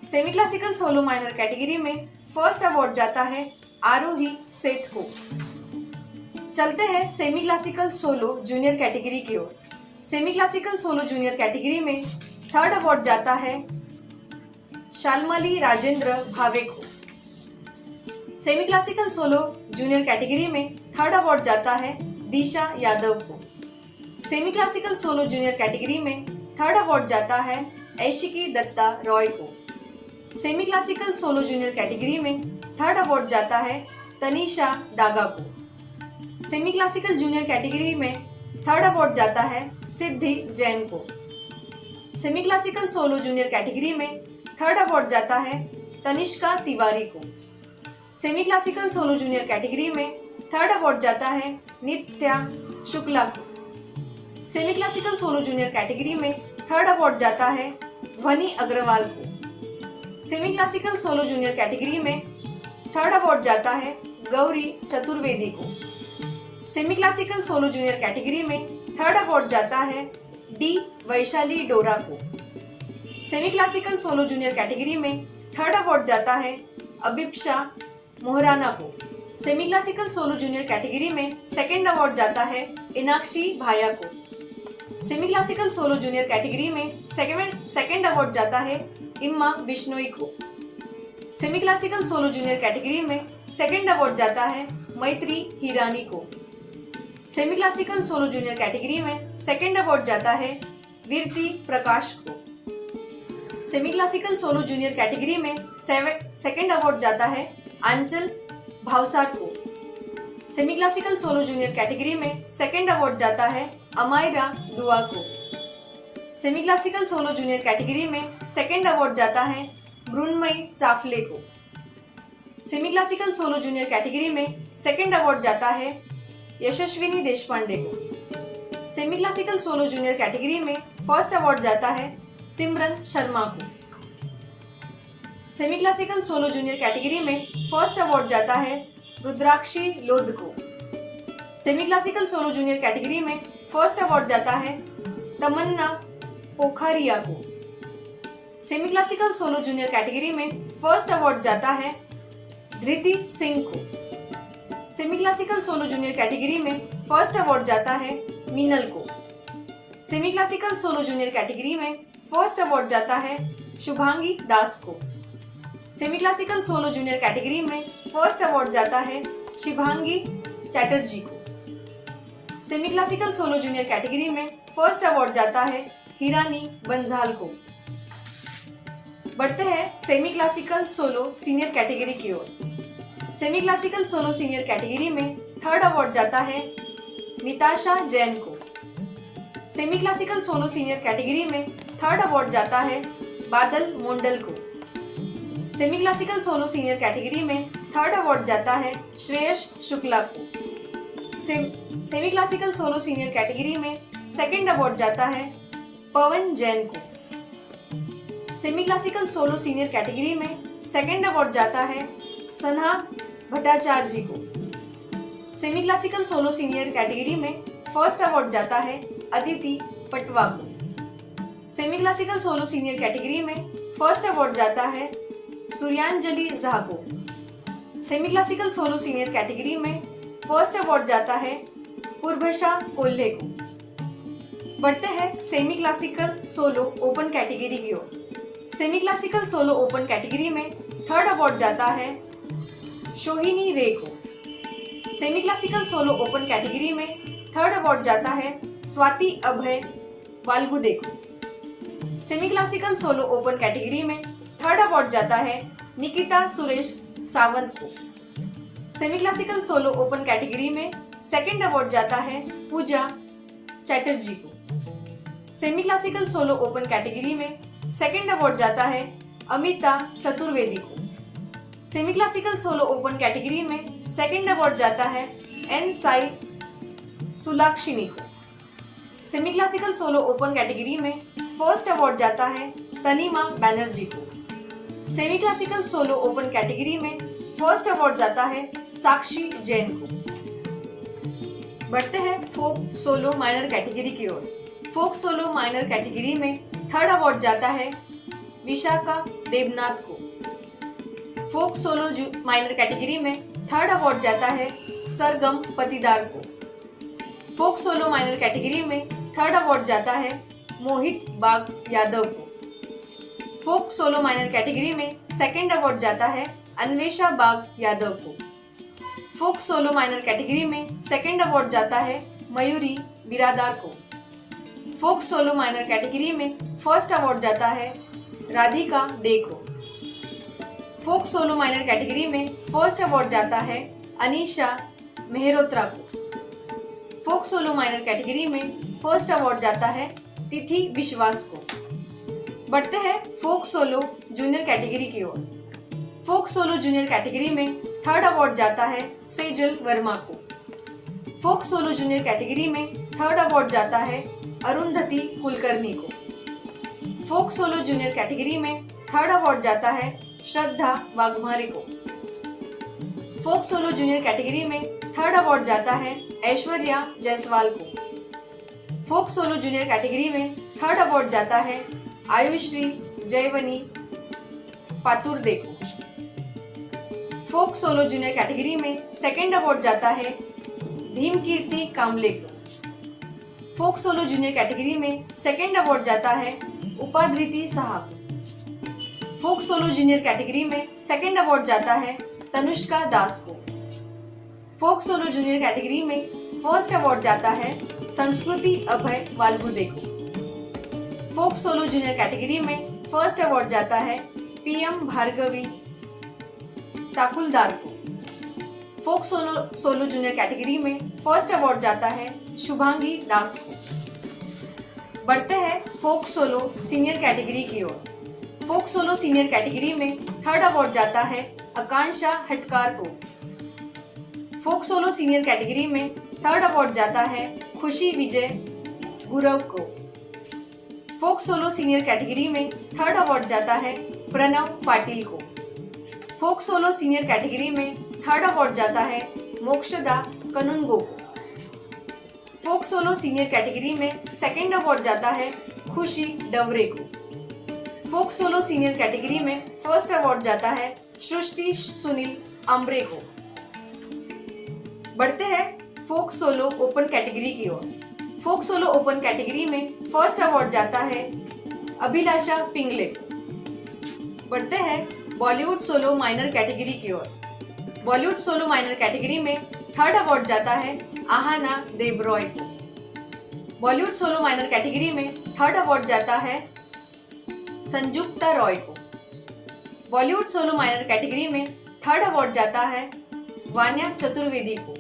Semi classical solo minor category में फर्स्ट अवार्ड जाता है आरोही सेठ को। चलते हैं semi classical solo junior category की ओर। Semi classical solo junior category में थर्ड अवार्ड जाता है शालमाली राजेंद्र भावे को। Semi classical solo junior category में थर्ड अवार्ड जाता है दिशा यादव को। Semi classical solo junior category में थर्ड अवार्ड जाता है ऐशिकी दत्ता रॉय को। Semi classical solo junior category में थर्ड अवार्ड जाता है तनीषा डागा को। सेमी क्लासिकल जूनियर कैटेगरी में थर्ड अवार्ड जाता है सिद्धि जैन को। Semi classical solo junior category में थर्ड अवार्ड जाता है तनिष्का तिवारी को। Semi classical solo junior category में थर्ड अवार्ड जाता है नित्या शुक्ला को। Semi classical solo junior category में थर्ड अवार्ड जाता है ध्वनि अग्रवाल को। Semi classical solo junior category में थर्ड अवार्ड जाता है गौरी चतुर्वेदी को। Semi classical solo junior category में थर्ड अवार्ड जाता है डी वैशाली डोरा को। Semi classical solo junior category में थर्ड अवार्ड जाता है अभिप्सा मोहराना को। Semi classical solo junior category में सेकंड अवार्ड जाता है इनाक्षी भाया को। Semi classical solo junior category में सेकंड अवार्ड जाता है इम्मा बिश्नोई को। Semi classical solo junior category में सेकंड अवार्ड जाता है मैत्री हिरानी को। Semi classical solo junior category में सेकंड अवार्ड जाता है वीरती प्रकाश को। Semi classical solo junior category में सेकंड अवार्ड जाता है आंचल भावसार को। Semi classical solo junior category में सेकंड अवार्ड जाता है अमायरा दुआ को। Semi classical solo junior category में सेकंड अवार्ड जाता है मृण्मयी चाफले को। Semi classical solo junior category में सेकंड अवार्ड जाता है यशस्विनी देशपांडे को। Semi classical solo junior category में फर्स्ट अवार्ड जाता है सिमरन शर्मा को। Semi classical solo junior category में फर्स्ट अवार्ड जाता है रुद्राक्षी लोध को। Semi classical solo junior category में फर्स्ट अवार्ड जाता है तमन्ना पोखरिया को। Semi classical solo junior category में फर्स्ट अवार्ड जाता है धृति सिंह को। Semi classical solo junior category में फर्स्ट अवार्ड जाता है मीनल को। Semi classical solo junior category में फर्स्ट अवार्ड जाता है शुभांगी दास को। Semi classical solo junior category में फर्स्ट अवार्ड जाता है शिभांगी चैटर्जी को। Semi classical solo junior category में फर्स्ट अवार्ड जाता है हिरानी बंजाल को। बढ़ते हैं semi classical solo senior category की ओर। Semi classical solo senior category में थर्ड अवार्ड जाता है निताशा जैन को। Semi classical solo senior category में थर्ड अवार्ड जाता है बादल मोंडल को। Semi classical solo senior category में थर्ड अवार्ड जाता है श्रेयस शुक्ला को। Semi classical solo senior category में सेकंड अवार्ड जाता है पवन जैन को। Semi classical solo senior category में सेकंड अवार्ड जाता है सन्हा भट्टाचार्य जी को। Semi classical solo senior category में फर्स्ट अवार्ड जाता है अदिति पटवा को। Semi classical solo senior category में फर्स्ट अवार्ड जाता है सूर्यांजलि झा को। Semi classical solo senior category में फर्स्ट अवार्ड जाता है पूर्भषा कोल्हे को। बढ़ते हैं semi classical solo open category की ओर। Semi classical solo open category में थर्ड अवार्ड जाता है शोहिनी रे को। Semi classical solo open category में थर्ड अवार्ड जाता है स्वाति अभय वालगुदे को। Semi classical solo open category में थर्ड अवार्ड जाता है निकिता सुरेश सावंत को। Semi classical solo open category में सेकंड अवार्ड जाता है पूजा चैटर्जी को। Semi classical solo open category में सेकंड अवार्ड जाता है अमिता चतुर्वेदी को। Semi classical solo open category में सेकंड अवार्ड जाता है एन साई सुलाक्षिनी को। Semi classical solo open category में फर्स्ट अवार्ड जाता है तनीमा बैनर्जी को। Semi classical solo open category में फर्स्ट अवार्ड जाता है साक्षी जैन को। बढ़ते हैं फोक सोलो माइनर कैटेगरी की ओर। फोक सोलो माइनर कैटेगरी में थर्ड अवार्ड जाता है विशाखा देवनाथ को। फोक सोलो माइनर कैटेगरी में थर्ड अवार्ड जाता है सरगम पतिदार को। फोक सोलो माइनर कैटेगरी में थर्ड अवार्ड जाता है मोहित बाग यादव को। फोक सोलो माइनर कैटेगरी में सेकंड अवार्ड जाता है अन्वेषा बाग यादव को। फोक सोलो माइनर कैटेगरी में सेकंड अवार्ड जाता है मयूरी बिरादार को। फोक सोलो माइनर कैटेगरी में फर्स्ट अवार्ड जाता है राधिका डे को। फोक सोलो माइनर कैटेगरी में फर्स्ट अवार्ड जाता है अनीशा मेहरोत्रा को। फोक सोलो माइनर कैटेगरी में फर्स्ट अवार्ड जाता है तिथि विश्वास को। बढ़ते हैं फोक सोलो जूनियर कैटेगरी की ओर। फोक सोलो जूनियर कैटेगरी में थर्ड अवार्ड जाता है सेजल वर्मा को। फोक सोलो जूनियर कैटेगरी में थर्ड अवार्ड जाता है अरुंधति कुलकर्णी को। फोक सोलो जूनियर कैटेगरी में थर्ड अवार्ड जाता है श्रद्धा वाघमारे को। फोक सोलो जूनियर कैटेगरी में थर्ड अवार्ड जाता है ऐश्वर्या जायसवाल को। फोक सोलो जूनियर कैटेगरी में थर्ड अवार्ड जाता है आयुश्री जयवनी पातुर्दे को। फोक सोलो जूनियर कैटेगरी में सेकंड अवार्ड जाता है भीमकीर्ति कामले को। फोक सोलो जूनियर कैटेगरी में सेकंड अवार्ड जाता है उपाधृति साहा को। फोक सोलो जूनियर कैटेगरी में सेकंड अवार्ड जाता है तनुष्का दास को। फोक सोलो जूनियर कैटेगरी में फर्स्ट अवार्ड जाता है संस्कृति अभय वालगुदे को। फोक सोलो जूनियर कैटेगरी में फर्स्ट अवार्ड जाता है पीएम भार्गवी ताकुलदार को। फोक सोलो जूनियर कैटेगरी में फर्स्ट अवार्ड जाता है शुभांगी दास को। बढ़ते हैं फोक सोलो सीनियर कैटेगरी की ओर। फोक सोलो सीनियर कैटेगरी में थर्ड अवार्ड जाता है आकांक्षा हटकार को। फोक सोलो सीनियर कैटेगरी में थर्ड अवार्ड जाता है खुशी विजय गुरव को। फोक सोलो सीनियर कैटेगरी में थर्ड अवार्ड जाता है प्रणव पाटिल को। फोक सोलो सीनियर कैटेगरी में थर्ड अवार्ड जाता है मोक्षदा कनुंगो को। फोक सोलो सीनियर कैटेगरी में सेकंड अवार्ड जाता है खुशी डवरे को। फोक सोलो सीनियर कैटेगरी में फर्स्ट अवार्ड जाता है सृष्टि सुनील अम्बरे को। बढ़ते हैं फोक सोलो ओपन कैटेगरी की ओर। फोक सोलो ओपन कैटेगरी में फर्स्ट अवार्ड जाता है अभिलाषा पिंगले को। बढ़ते हैं बॉलीवुड सोलो माइनर कैटेगरी की ओर। बॉलीवुड सोलो माइनर कैटेगरी में थर्ड अवार्ड जाता है आहाना देव रॉय को। बॉलीवुड सोलो माइनर कैटेगरी में थर्ड अवार्ड जाता है संजुक्ता रॉय को। बॉलीवुड सोलो माइनर कैटेगरी में थर्ड अवार्ड जाता है वान्या चतुर्वेदी को।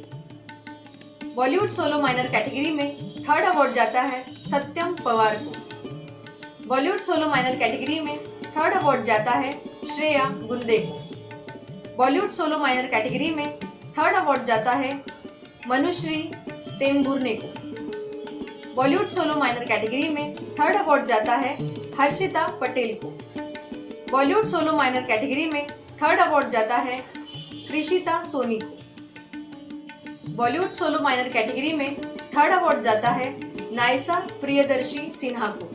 बॉलीवुड सोलो माइनर कैटेगरी में थर्ड अवार्ड जाता है सत्यम पवार को। बॉलीवुड सोलो माइनर कैटेगरी में थर्ड अवार्ड जाता है श्रेया गुंदे को। बॉलीवुड सोलो माइनर कैटेगरी में थर्ड अवार्ड जाता है मनुश्री तेम्बुर्ने को। बॉलीवुड सोलो माइनर कैटेगरी में थर्ड अवार्ड जाता है हर्षिता पटेल को। बॉलीवुड सोलो माइनर कैटेगरी में थर्ड अवार्ड जाता है कृषिता सोनी को। बॉलीवुड सोलो माइनर कैटेगरी में थर्ड अवार्ड जाता है नायसा प्रियदर्शी सिन्हा को।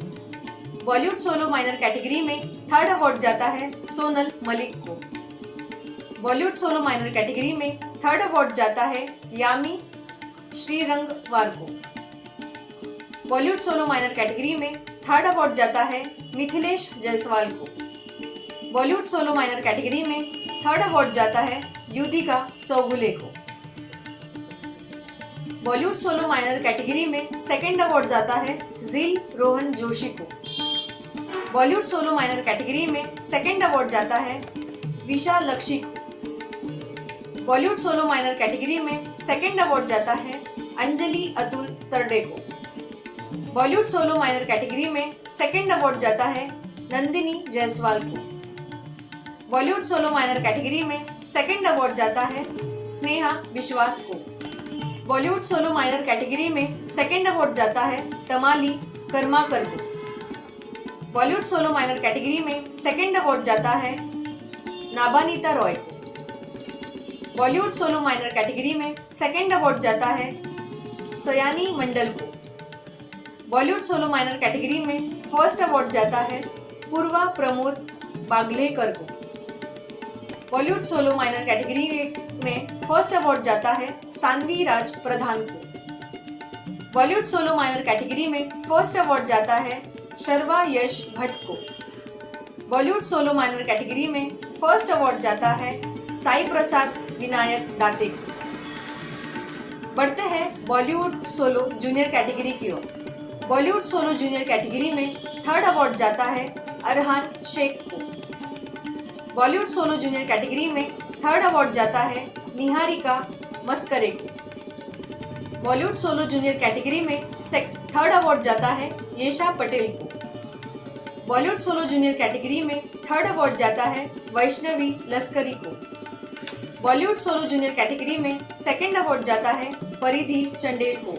बॉलीवुड सोलो माइनर कैटेगरी में थर्ड अवार्ड जाता है सोनल मलिक को। बॉलीवुड सोलो माइनर कैटेगरी में थर्ड अवार्ड जाता है यामी श्रीरंगवार को। बॉलीवुड सोलो माइनर कैटेगरी में थर्ड अवार्ड जाता है मिथिलेश जायसवाल को। बॉलीवुड सोलो माइनर कैटेगरी में थर्ड अवार्ड जाता है युधिका चौगुले को। बॉलीवुड सोलो माइनर कैटेगरी में सेकंड अवार्ड जाता है जिल रोहन जोशी को। बॉलीवुड सोलो माइनर कैटेगरी में सेकंड अवार्ड जाता है विशालक्षी को। बॉलीवुड सोलो माइनर कैटेगरी में सेकंड अवार्ड जाता है अंजलि अतुल तरडे को। बॉलीवुड सोलो माइनर कैटेगरी में सेकंड अवार्ड जाता है नंदिनी जायसवाल को। बॉलीवुड सोलो माइनर कैटेगरी में सेकंड अवार्ड जाता है स्नेहा विश्वास को। बॉलीवुड सोलो माइनर कैटेगरी में सेकंड अवार्ड जाता है तमाली कर्माकर को। बॉलीवुड सोलो माइनर कैटेगरी में सेकंड अवार्ड जाता है नाबानीता रॉय को। बॉलीवुड सोलो माइनर कैटेगरी में सेकंड अवार्ड जाता है सयानी मंडल को। बॉलीवुड सोलो माइनर कैटेगरी में फर्स्ट अवार्ड जाता है पूर्वा प्रमोद बागलेकर को। बॉलीवुड सोलो माइनर कैटेगरी में फर्स्ट अवार्ड जाता है सानवी राज प्रधान को। बॉलीवुड सोलो माइनर कैटेगरी में फर्स्ट अवार्ड जाता है शर्वा यश भट्ट को। बॉलीवुड सोलो माइनर कैटेगरी में फर्स्ट अवार्ड जाता है साई प्रसाद विनायक दाते को। बढ़ते हैं बॉलीवुड सोलो जूनियर कैटेगरी की ओर। बॉलीवुड सोलो जूनियर कैटेगरी में थर्ड अवार्ड जाता है अरहान शेख को। बॉलीवुड सोलो जूनियर कैटेगरी में थर्ड अवार्ड जाता है निहारिका मस्करे को। बॉलीवुड सोलो जूनियर कैटेगरी में थर्ड अवार्ड जाता है येशा पटेल को। बॉलीवुड सोलो जूनियर कैटेगरी में थर्ड अवार्ड जाता है वैष्णवी लश्करी को। बॉलीवुड सोलो जूनियर कैटेगरी में सेकंड अवार्ड जाता है परिधि चंडेल को।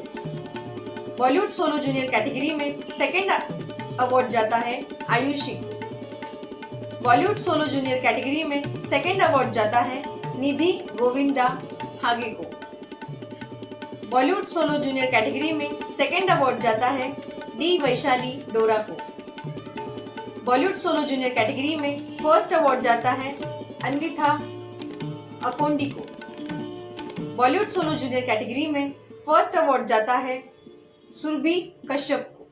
बॉलीवुड सोलो जूनियर कैटेगरी में सेकंड अवार्ड जाता है आयुषी को। बॉलीवुड सोलो जूनियर कैटेगरी में सेकंड अवार्ड जाता है निधि गोविंदा हागे को। बॉलीवुड सोलो जूनियर कैटेगरी में सेकंड अवार्ड जाता है डी वैशाली डोरा को। बॉलीवुड सोलो जूनियर कैटेगरी में फर्स्ट अवार्ड जाता है अन्विथा अकोंडी को। बॉलीवुड सोलो जूनियर कैटेगरी में फर्स्ट अवार्ड जाता है सुरभि कश्यप को।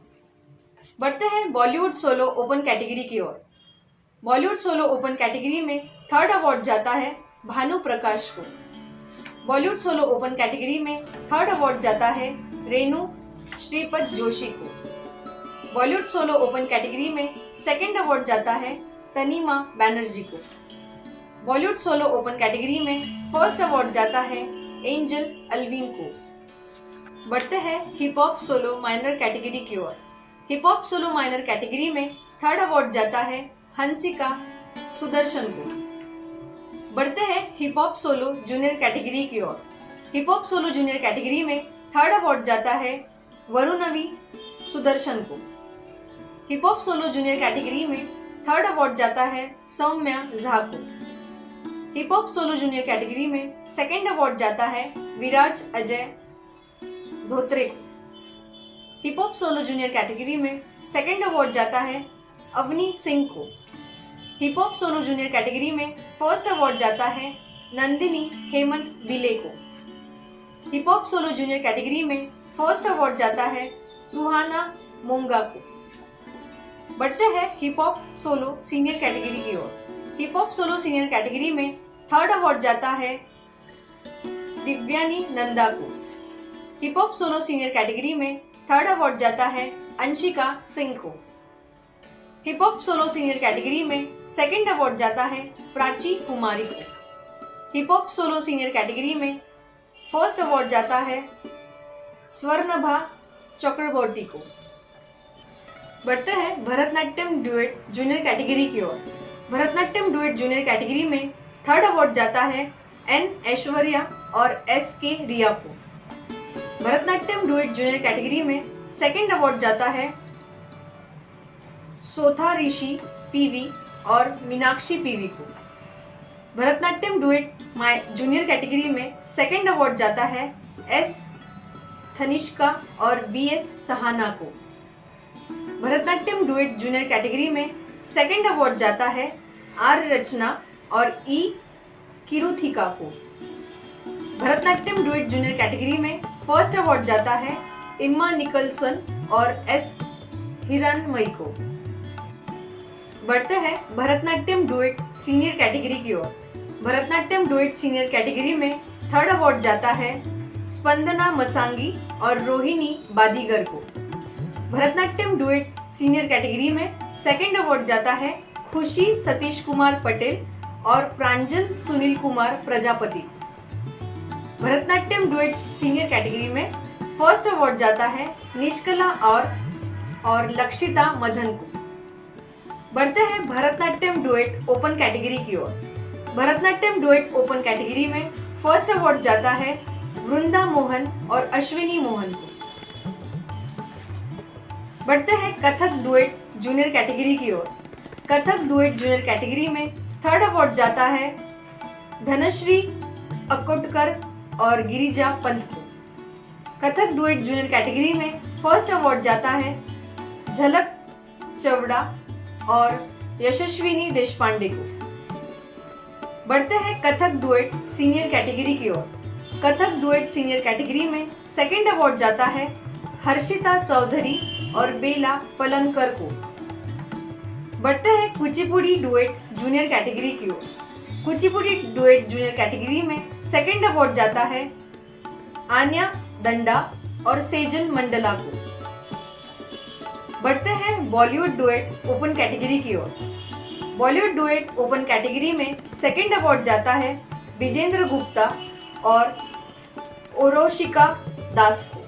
बढ़ते हैं बॉलीवुड सोलो ओपन कैटेगरी की ओर। बॉलीवुड सोलो ओपन कैटेगरी में थर्ड अवार्ड जाता है भानु प्रकाश को। बॉलीवुड सोलो ओपन कैटेगरी में थर्ड अवार्ड जाता है रेणु श्रीपद जोशी को। बॉलीवुड सोलो ओपन कैटेगरी में सेकंड अवार्ड जाता है तनीमा बैनर्जी को। बॉलीवुड सोलो ओपन कैटेगरी में फर्स्ट अवार्ड जाता है एंजल अलवीन को। बढ़ते हैं hip hop solo minor category की ओर। Hip hop solo minor category में थर्ड अवार्ड जाता है हंसिका सुदर्शन को। बढ़ते हैं hip hop solo junior category की ओर। Hip hop solo junior category में थर्ड अवार्ड जाता है वरुणवी सुदर्शन को। Hip hop solo junior category में थर्ड अवार्ड जाता है सौम्या झा को। Hip hop solo junior category में सेकंड अवार्ड जाता है विराज अजय धोत्रे को। Hip hop solo junior category में सेकंड अवार्ड जाता है अवनी सिंह को। Hip hop solo junior category में फर्स्ट अवार्ड जाता है नंदिनी हेमंत बिले को। Hip hop solo junior category में फर्स्ट अवार्ड जाता है सुहाना मोंगा को। बढ़ते हैं hip hop solo senior category की ओर। Hip hop solo senior category में थर्ड अवार्ड जाता है दिव्यानी नंदा को। Hip hop solo senior category में थर्ड अवार्ड जाता है अंशिका सिंह को। Hip hop solo senior category में सेकंड अवार्ड जाता है प्राची कुमारी को। Hip hop solo senior category में फर्स्ट अवार्ड जाता है स्वर्णभा चक्रवर्ती को। बढ़ते हैं भरतनाट्यम ड्यूएट जूनियर कैटेगरी की ओर। भरतनाट्यम ड्यूएट जूनियर कैटेगरी में थर्ड अवार्ड जाता है एन ऐश्वर्या और एस के रिया को। भरतनाट्यम ड्यूएट जूनियर कैटेगरी में सेकंड अवार्ड जाता है सोथा ऋषि पीवी और मीनाक्षी पीवी को। भरतनाट्यम डुएट जूनियर कैटेगरी में सेकंड अवार्ड जाता है एस थनिष्का और बी एस सहाना को। भरतनाट्यम डुएट जूनियर कैटेगरी में सेकंड अवार्ड जाता है आर रचना और ई किरुथिका को। भरतनाट्यम डुएट जूनियर कैटेगरी में फर्स्ट अवार्ड जाता है इम्मा निकलसन और एस हिरनमयी को। बढ़ते हैं भरतनाट्यम डुएट सीनियर कैटेगरी की ओर। भरतनाट्यम डुएट सीनियर कैटेगरी में थर्ड अवार्ड जाता है स्पंदना मसांगी और रोहिणी बादीगर को। भरतनाट्यम डुएट सीनियर कैटेगरी में सेकंड अवार्ड जाता है खुशी सतीश कुमार पटेल और Pranjal Sunil Kumar Prajapati. Bharatanatyam duet senior category में फर्स्ट अवार्ड जाता है निष्कला और लक्षिता मदन को। बढ़ते हैं भरतनाट्यम डुएट ओपन कैटेगरी की ओर। भरतनाट्यम डुएट ओपन कैटेगरी में फर्स्ट अवार्ड जाता है वृंदा मोहन और अश्विनी मोहन को। बढ़ते हैं कथक डुएट जूनियर कैटेगरी की ओर। कथक डुएट जूनियर कैटेगरी में थर्ड अवार्ड जाता है धनश्री अकोटकर और गिरिजा पंत को। कथक डुएट जूनियर कैटेगरी में फर्स्ट अवार्ड जाता है झलक चवड़ा और यशस्विनी देशपांडे को। बढ़ते हैं कथक डुएट सीनियर कैटेगरी की ओर। कथक डुएट सीनियर कैटेगरी में सेकंड अवार्ड जाता है हर्षिता चौधरी और बेला पलनकर को। बढ़ते हैं कुचिपुड़ी डुएट जूनियर कैटेगरी की ओर। कुचिपुड़ी डुएट जूनियर कैटेगरी में सेकंड अवार्ड जाता है आन्या दंडा और सेजल मंडला को। बढ़ते हैं बॉलीवुड डुएट ओपन कैटेगरी की ओर। बॉलीवुड डुएट ओपन कैटेगरी में सेकंड अवार्ड जाता है विजेंद्र गुप्ता और ओरोशिका दास को।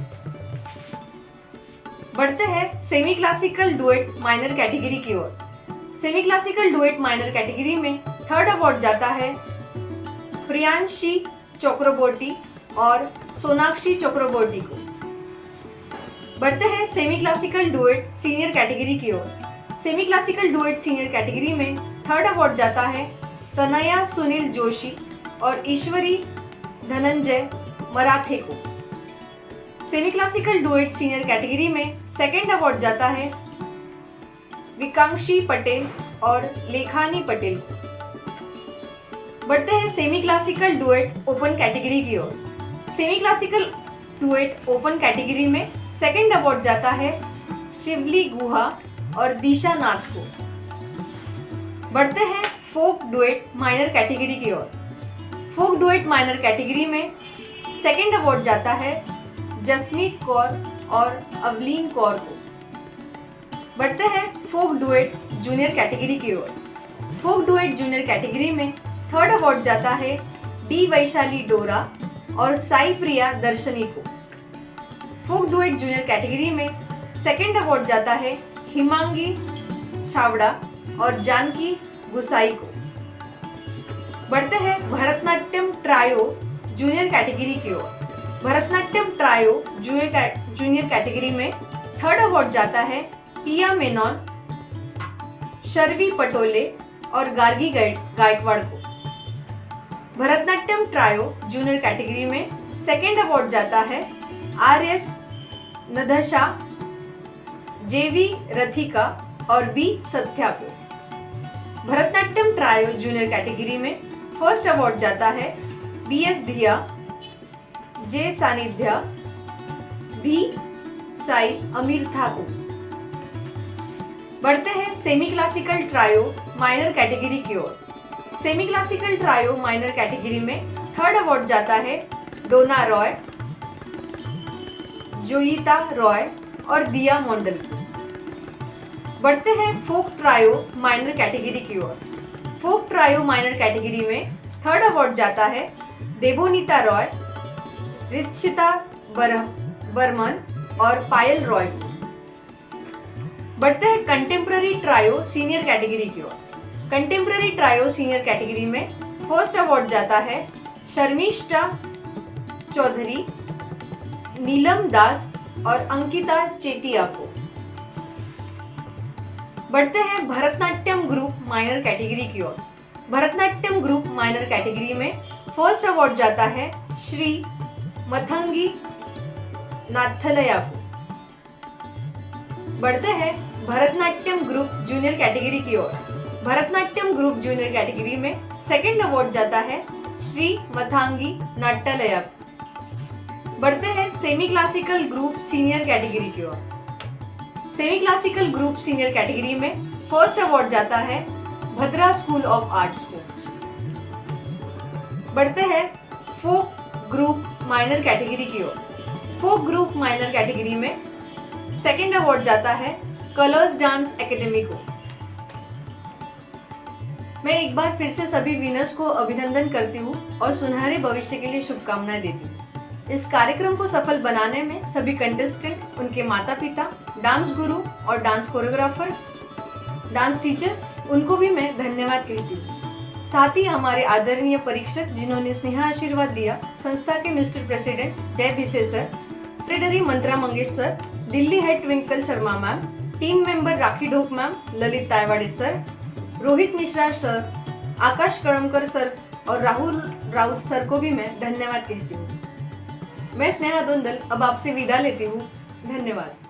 बढ़ते हैं semi classical duet minor category की ओर। Semi classical duet minor category में थर्ड अवार्ड जाता है प्रियांशी चक्रबोर्टी और सोनाक्षी चक्रबोर्टी को। बढ़ते हैं semi classical duet senior category की ओर। Semi classical duet senior category में थर्ड अवार्ड जाता है तनया सुनील जोशी और ईश्वरी धनंजय मराठे को। Semi classical duet senior category में सेकंड अवार्ड जाता है विकांक्षी पटेल और लेखानी पटेल को। बढ़ते हैं semi classical duet open category की ओर। Semi classical duet open category में सेकंड अवार्ड जाता है शिवली गुहा और दिशा नाथ को। बढ़ते हैं फोक डुएट माइनर कैटेगरी की ओर। फोक डुएट माइनर कैटेगरी में सेकंड अवार्ड जाता है जसमीत कौर और अवलीन कौर को। बढ़ते हैं फोक डुएट जूनियर कैटेगरी की ओर। फोक डुएट जूनियर कैटेगरी में थर्ड अवार्ड जाता है डी वैशाली डोरा और साई प्रिया दर्शनी को। फोक डुएट जूनियर कैटेगरी में सेकंड अवार्ड जाता है हिमांगी छावड़ा और जानकी गुसाई को। बढ़ते हैं भरतनाट्यम ट्रायो जूनियर कैटेगरी की ओर। भरतनाट्यम ट्रायो जूनियर कैटेगरी में थर्ड अवार्ड जाता है पिया मेनन, शर्वी पटोले और गार्गी गायकवाड़ को। भरतनाट्यम ट्रायो जूनियर कैटेगरी में सेकंड अवार्ड जाता है आर.एस. नदशा, जेवी रथिका और बी सत्या को। भरतनाट्यम ट्रायो जूनियर कैटेगरी में फर्स्ट अवार्ड जाता है बी.एस. धिया, जे सानिध्या, बी साई अमीर को। बढ़ते हैं semi classical trio minor category की ओर। Semi classical trio minor category में थर्ड अवार्ड जाता है डोना रॉय, जोयिता रॉय और दिया मंडल को। बढ़ते हैं फोक ट्रायो माइनर कैटेगरी की ओर। फोक ट्रायो माइनर कैटेगरी में थर्ड अवार्ड जाता है देवोनीता रॉय, रित्शिता बर्मन और पायल रॉय को। बढ़ते हैं कंटेम्प्ररी ट्रायो सीनियर कैटेगरी की ओर। कंटेम्प्ररी ट्रायो सीनियर कैटेगरी में फर्स्ट अवार्ड जाता है शर्मिष्ठा चौधरी, नीलम दास और अंकिता चेटिया को। बढ़ते हैं भरतनाट्यम ग्रुप माइनर कैटेगरी की ओर। भरतनाट्यम ग्रुप माइनर कैटेगरी में फर्स्ट अवार्ड जाता है श्री मथंगी नाथलया को। बढ़ते हैं भरतनाट्यम ग्रुप जूनियर कैटेगरी की ओर। भरतनाट्यम ग्रुप जूनियर कैटेगरी में सेकंड अवार्ड जाता है श्री मथांगी नाट्यालया। बढ़ते हैं semi classical group senior category की ओर। Semi classical group senior category में फर्स्ट अवार्ड जाता है भद्रा स्कूल ऑफ आर्ट्स को। बढ़ते हैं फोक ग्रुप माइनर कैटेगरी की ओर। फोक ग्रुप माइनर कैटेगरी में सेकंड अवार्ड जाता है कलर्स डांस एकेडमी को। मैं एक बार फिर से सभी विनर्स को अभिनंदन करती हूँ और सुनहरे भविष्य के लिए शुभकामनाएं देती हूँ। इस कार्यक्रम को सफल बनाने में सभी कंटेस्टेंट, उनके माता पिता, डांस गुरु और डांस कोरियोग्राफर, डांस टीचर, उनको भी मैं धन्यवाद कहती हूँ। साथ ही हमारे आदरणीय परीक्षक जिन्होंने स्नेह आशीर्वाद दिया, संस्था के mister president Jay Bhise sir, secretary Mantra Mangesh sir, Delhi head Twinkle Sharma ma'am, team member Rakhi Dhok ma'am, Lalit Taywade sir, Rohit Mishra sir, Akash Kadamkar sir और राहुल राउत सर को भी मैं धन्यवाद कहती हूँ। मैं स्नेहा धुंदल अब आपसे विदा लेती हूँ। धन्यवाद।